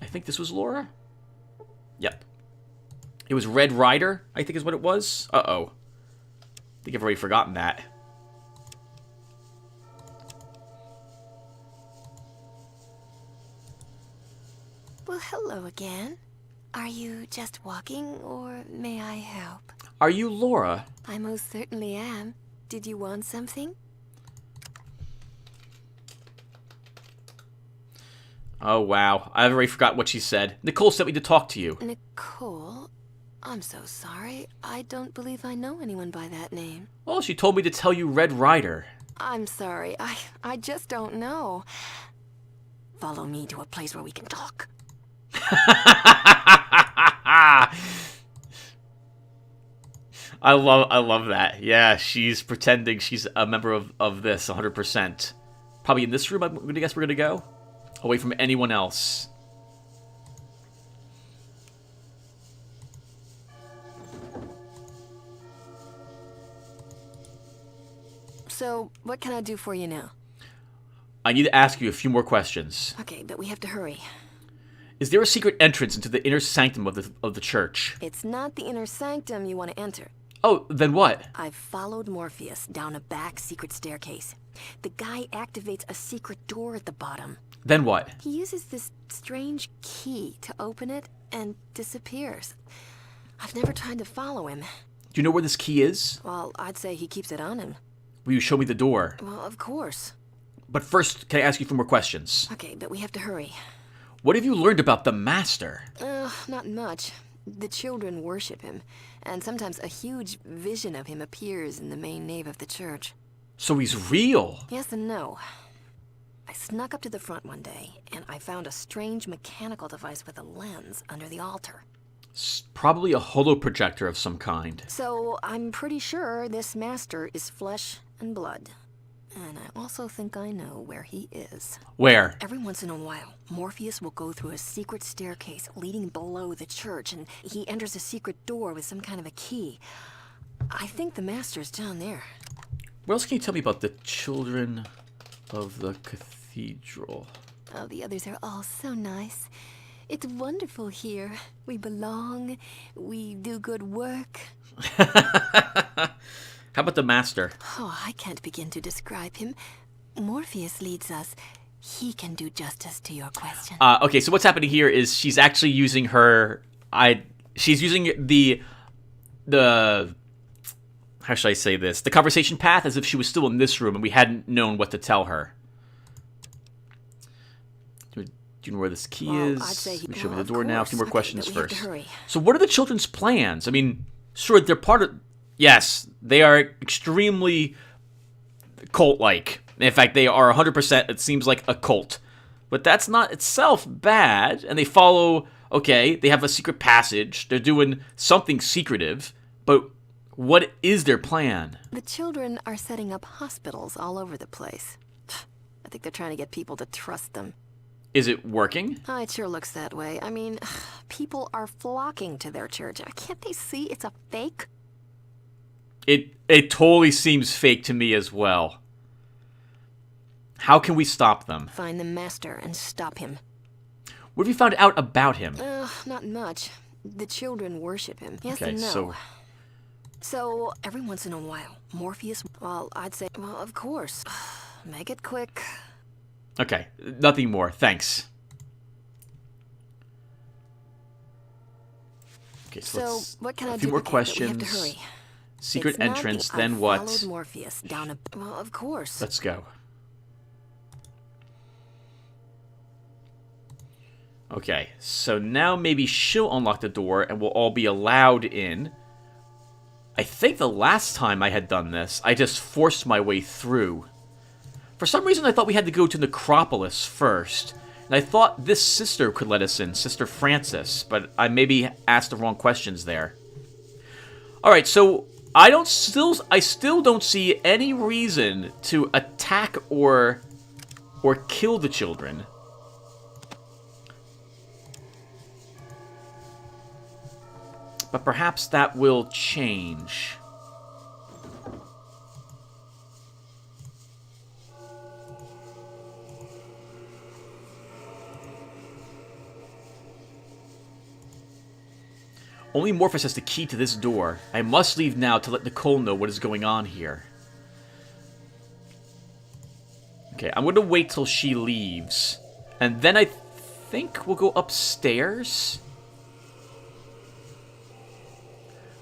A: I think this was Laura? Yep. It was Red Rider, I think is what it was. Uh-oh. I think I've already forgotten that.
C: Well, hello again. Are you just walking, or may I help?
A: Are you Laura?
C: I most certainly am. Did you want something?
A: Oh, wow. I've already forgot what she said. Nicole sent me to talk to you.
C: Nicole? I'm so sorry. I don't believe I know anyone by that name.
A: Well, she told me to tell you Red Rider.
C: I'm sorry. I just don't know. Follow me to a place where we can talk.
A: I love that. Yeah, she's pretending she's a member of this 100%. Probably in this room, I'm gonna guess we're gonna go. Away from anyone else.
C: So, what can I do for you now?
A: I need to ask you a few more questions.
C: Okay, but we have to hurry.
A: Is there a secret entrance into the inner sanctum of the church?
C: It's not the inner sanctum you want to enter.
A: Oh, then what?
C: I've followed Morpheus down a back secret staircase. The guy activates a secret door at the bottom.
A: Then what?
C: He uses this strange key to open it and disappears. I've never tried to follow him.
A: Do you know where this key is?
C: Well, I'd say he keeps it on him.
A: Will you show me the door?
C: Well, of course.
A: But first, can I ask you a few more questions?
C: Okay, but we have to hurry.
A: What have you learned about the Master?
C: Not much. The children worship him, and sometimes a huge vision of him appears in the main nave of the church.
A: So he's real.
C: Yes and no. I snuck up to the front one day, and I found a strange mechanical device with a lens under the altar.
A: Probably a holoprojector of some kind.
C: So I'm pretty sure this master is flesh and blood. And I also think I know where he is.
A: Where?
C: Every once in a while, Morpheus will go through a secret staircase leading below the church, and he enters a secret door with some kind of a key. I think the master's down there.
A: What else can you tell me about the children of the cathedral?
C: Oh, the others are all so nice. It's wonderful here. We belong. We do good work.
A: How about the master?
C: Oh, I can't begin to describe him. Morpheus leads us. He can do justice to your question.
A: Okay, so what's happening here is she's actually using her... She's using the... How should I say this? The conversation path as if she was still in this room and we hadn't known what to tell her. Do you know where this key is?
C: I'd say
A: Let me show me the door now. A few more questions
C: but we have
A: first.
C: to hurry.
A: So what are the children's plans? I mean, sure, they're part of... Yes, they are extremely cult-like. In fact, they are 100%, it seems like, a cult. But that's not itself bad. And they follow... Okay, they have a secret passage. They're doing something secretive. But what is their plan?
C: The children are setting up hospitals all over the place. I think they're trying to get people to trust them.
A: Is it working?
C: Oh, it sure looks that way. I mean, people are flocking to their church. Can't they see it's a fake?
A: It totally seems fake to me as well. How can we stop them?
C: Find the master and stop him.
A: What have you found out about him?
C: Not much. The children worship him. Yes
A: Okay,
C: and no. So, every once in a while, Morpheus, well, I'd say, well, of course. Make it quick.
A: Okay, nothing more. Thanks. Okay, so
C: what can I
A: a
C: do?
A: few more
C: We have to
A: questions.
C: hurry.
A: Secret
C: It's nagging.
A: entrance,
C: I
A: then what?
C: followed Morpheus down a... Well, of course.
A: Let's go. Okay, so now maybe she'll unlock the door and we'll all be allowed in. I think the last time I had done this, I just forced my way through. For some reason, I thought we had to go to Necropolis first. And I thought this sister could let us in, Sister Francis. But I maybe asked the wrong questions there. Alright, so I still don't see any reason to attack or kill the children. But perhaps that will change. Only Morpheus has the key to this door. I must leave now to let Nicole know what is going on here. Okay, I'm going to wait till she leaves. And then I think we'll go upstairs.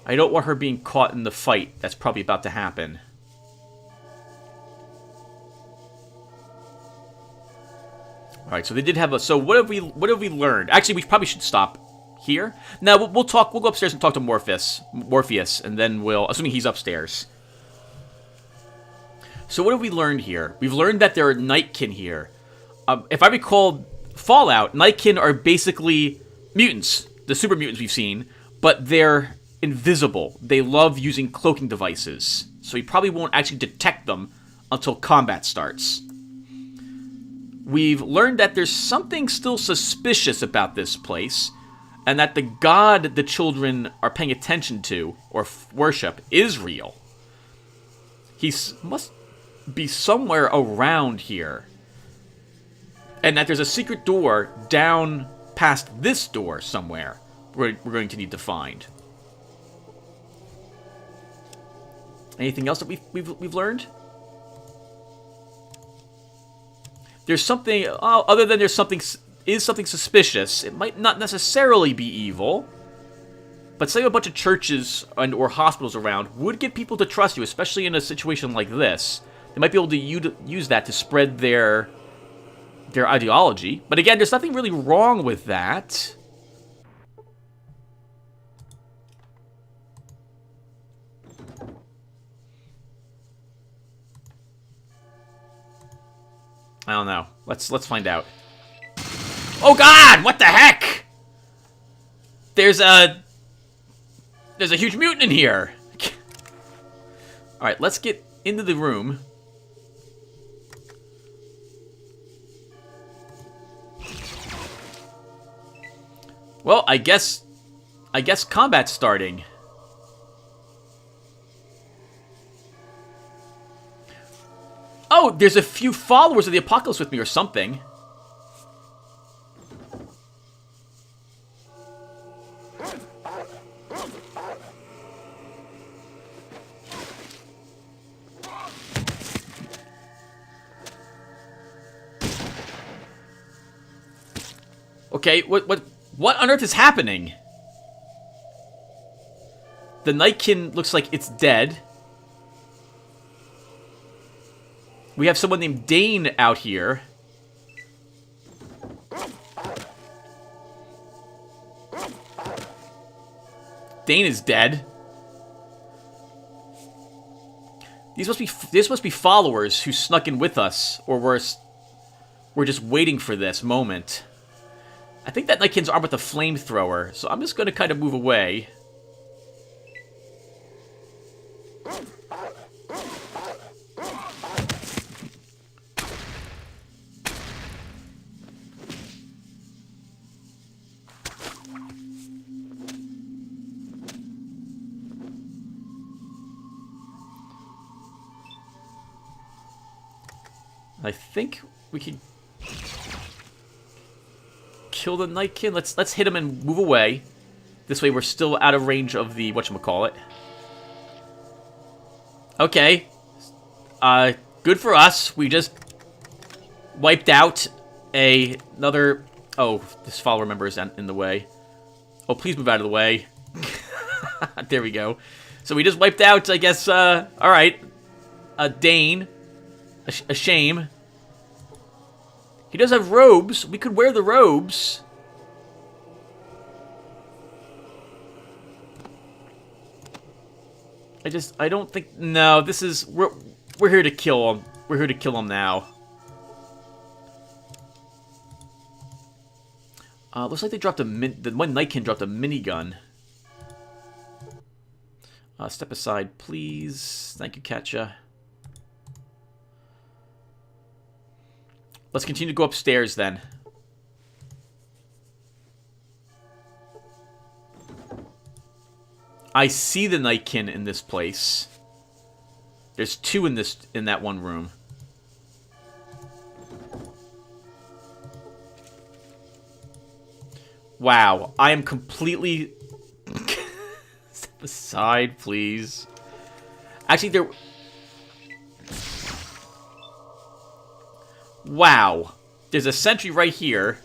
A: I don't want her being caught in the fight that's probably about to happen. Alright, so they did have a... So what have we learned? Actually, we probably should stop here. Now, we'll go upstairs and talk to Morpheus, and then we'll... Assuming he's upstairs. So what have we learned here? We've learned that there are Nightkin here. If I recall Fallout, Nightkin are basically mutants. The super mutants we've seen. But they're invisible. They love using cloaking devices. So you probably won't actually detect them until combat starts. We've learned that there's something still suspicious about this place, and that the god the children are paying attention to, or worship, is real. He must be somewhere around here. And that there's a secret door down past this door somewhere we're going to need to find. Anything else that we've learned? There's something other than there's something suspicious. It might not necessarily be evil, but say a bunch of churches or hospitals around would get people to trust you, especially in a situation like this. They might be able to use that to spread their ideology. But again, there's nothing really wrong with that. I don't know. Let's find out. Oh God! What the heck? There's a huge mutant in here. All right, let's get into the room. Well, I guess combat's starting. Oh, there's a few followers of the apocalypse with me or something. Okay, what on earth is happening? The Nightkin looks like it's dead. We have someone named Dane out here. Dane is dead. These must be followers who snuck in with us, or we're just waiting for this moment. I think that Nightkin's armed with a flamethrower, so I'm just going to kind of move away. I think we can kill the Nightkin. Let's hit him and move away. This way we're still out of range of the whatchamacallit. Okay. Good for us. We just wiped out another... Oh, this follower member is in the way. Oh, please move out of the way. There we go. So we just wiped out, I guess, alright. Dane. A shame. He does have robes. We could wear the robes. I don't think... No, this is... We're here to kill him. We're here to kill him now. Looks like they dropped the one Nightkin dropped a minigun. Step aside, please. Thank you, Katja. Let's continue to go upstairs, then. I see the Nightkin in this place. There's two in that one room. Wow, I am completely... Step aside, please. Actually, there... Wow. There's a sentry right here.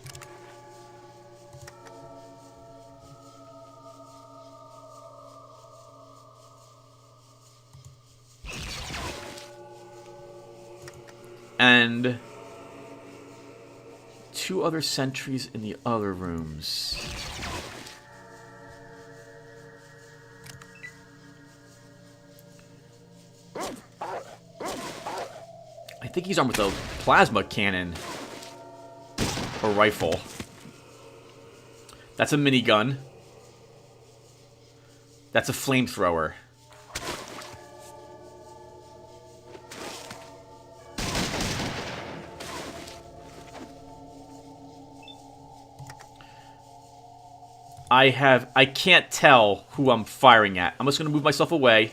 A: And two other sentries in the other rooms. I think he's armed with a plasma cannon. Or rifle. That's a minigun. That's a flamethrower. I can't tell who I'm firing at. I'm just gonna move myself away.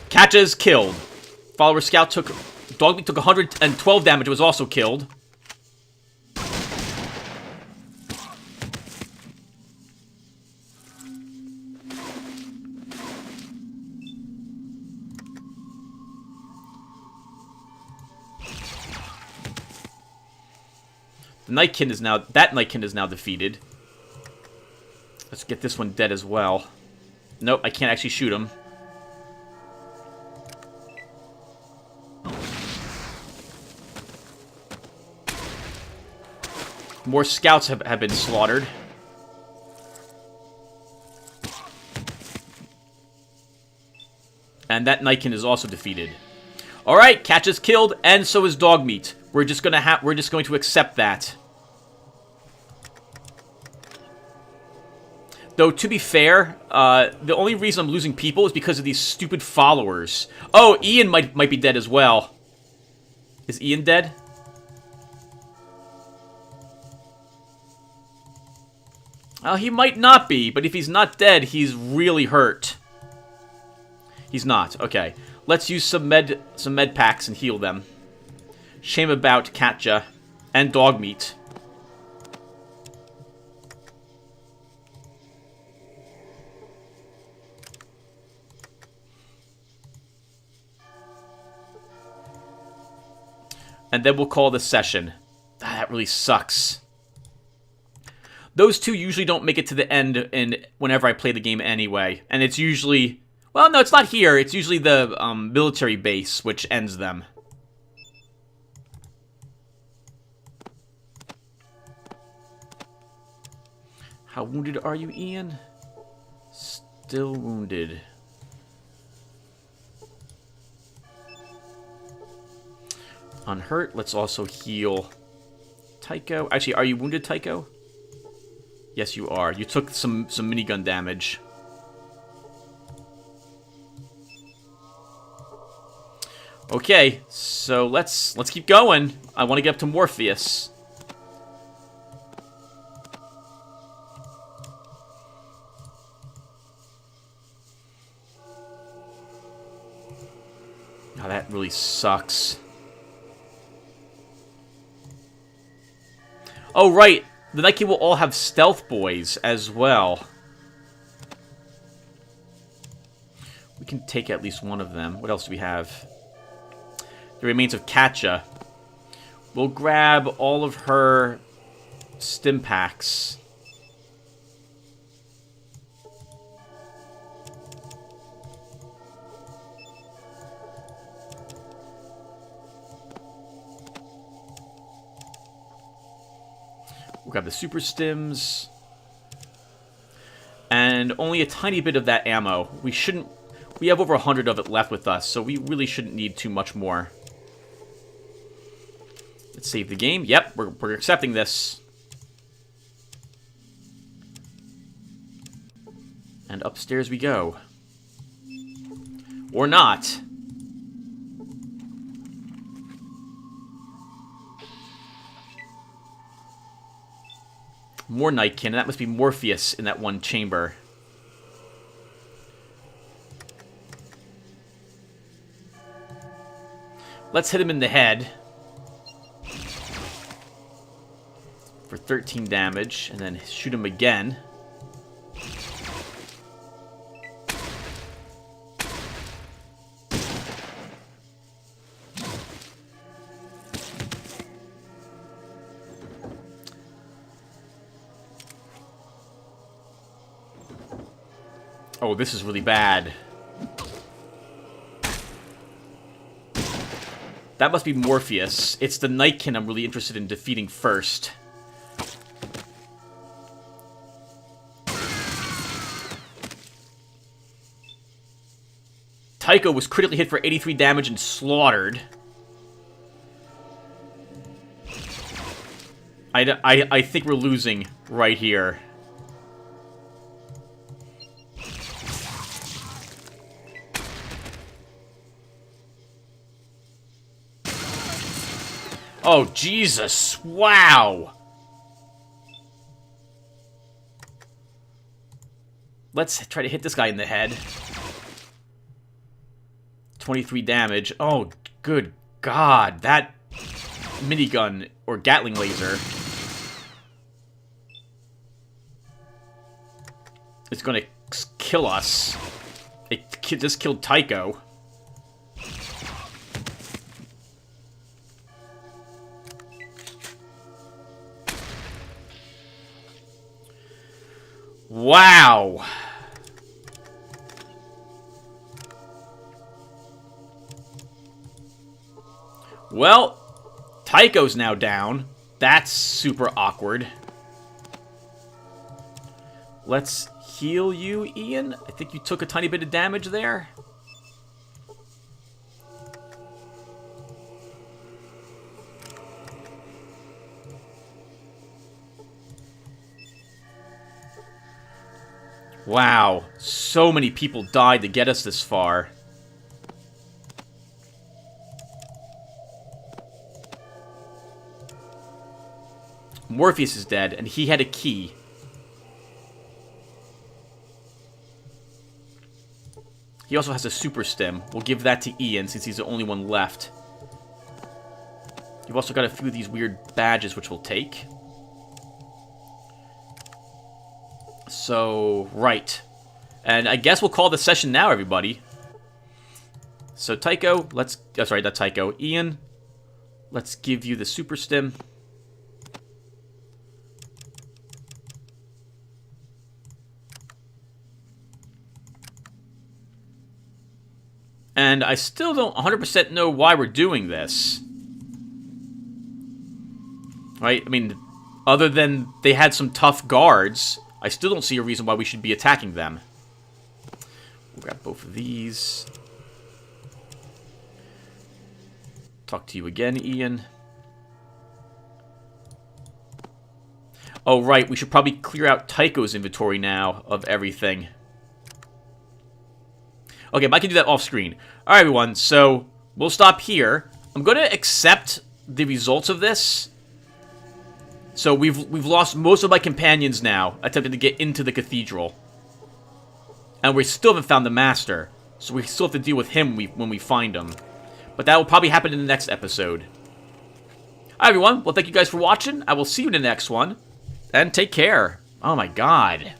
A: Katja's killed. Follower Scout took... Dogmeat took 112 damage, was also killed. The Nightkin is now... That Nightkin is now defeated. Let's get this one dead as well. Nope, I can't actually shoot him. More scouts have been slaughtered. And that Nightkin is also defeated. Alright, Catch is killed, and so is Dogmeat. We're just going to accept that. Though, to be fair, the only reason I'm losing people is because of these stupid followers. Oh, Ian might be dead as well. Is Ian dead? He might not be, but if he's not dead, he's really hurt. He's not. Okay. Let's use some med packs and heal them. Shame about Katja and Dogmeat. And then we'll call this session. That really sucks. Those two usually don't make it to the end whenever I play the game anyway. And it's usually... Well, no, it's not here. It's usually the military base which ends them. How wounded are you, Ian? Still wounded. Unhurt. Let's also heal Tycho. Actually, are you wounded, Tycho? Yes, you are. You took some minigun damage. Okay, so let's keep going. I want to get up to Morpheus. Oh, that really sucks. Oh, right. The Nike will all have stealth boys as well. We can take at least one of them. What else do we have? The remains of Katja. We'll grab all of her stim packs. We'll grab the super stims. And only a tiny bit of that ammo. We have over 100 of it left with us, so we really shouldn't need too much more. Let's save the game. Yep, we're accepting this. And upstairs we go. Or not. More Nightkin, and that must be Morpheus in that one chamber. Let's hit him in the head. For 13 damage, and then shoot him again. Oh, this is really bad. That must be Morpheus. It's the Nightkin I'm really interested in defeating first. Tycho was critically hit for 83 damage and slaughtered. I think we're losing right here. Oh, Jesus. Wow. Let's try to hit this guy in the head. 23 damage. Oh, good God. That minigun or Gatling laser is going to kill us. It just killed Tycho. Wow. Well, Tycho's now down. That's super awkward. Let's heal you, Ian. I think you took a tiny bit of damage there. Wow. So many people died to get us this far. Morpheus is dead, and he had a key. He also has a super stim. We'll give that to Ian, since he's the only one left. You've also got a few of these weird badges, which we'll take. So, right. And I guess we'll call the session now, everybody. So, Tycho, let's... Oh, sorry, not Tycho. Ian, let's give you the super stim. And I still don't 100% know why we're doing this. Right? I mean, other than they had some tough guards, I still don't see a reason why we should be attacking them. We'll grab both of these. Talk to you again, Ian. Oh, right. We should probably clear out Tycho's inventory now of everything. Okay, but I can do that off screen. Alright, everyone, so we'll stop here. I'm going to accept the results of this. So we've lost most of my companions now, attempting to get into the cathedral. And we still haven't found the Master. So we still have to deal with him when we find him. But that will probably happen in the next episode. Alright, everyone, well, thank you guys for watching. I will see you in the next one. And take care. Oh my god.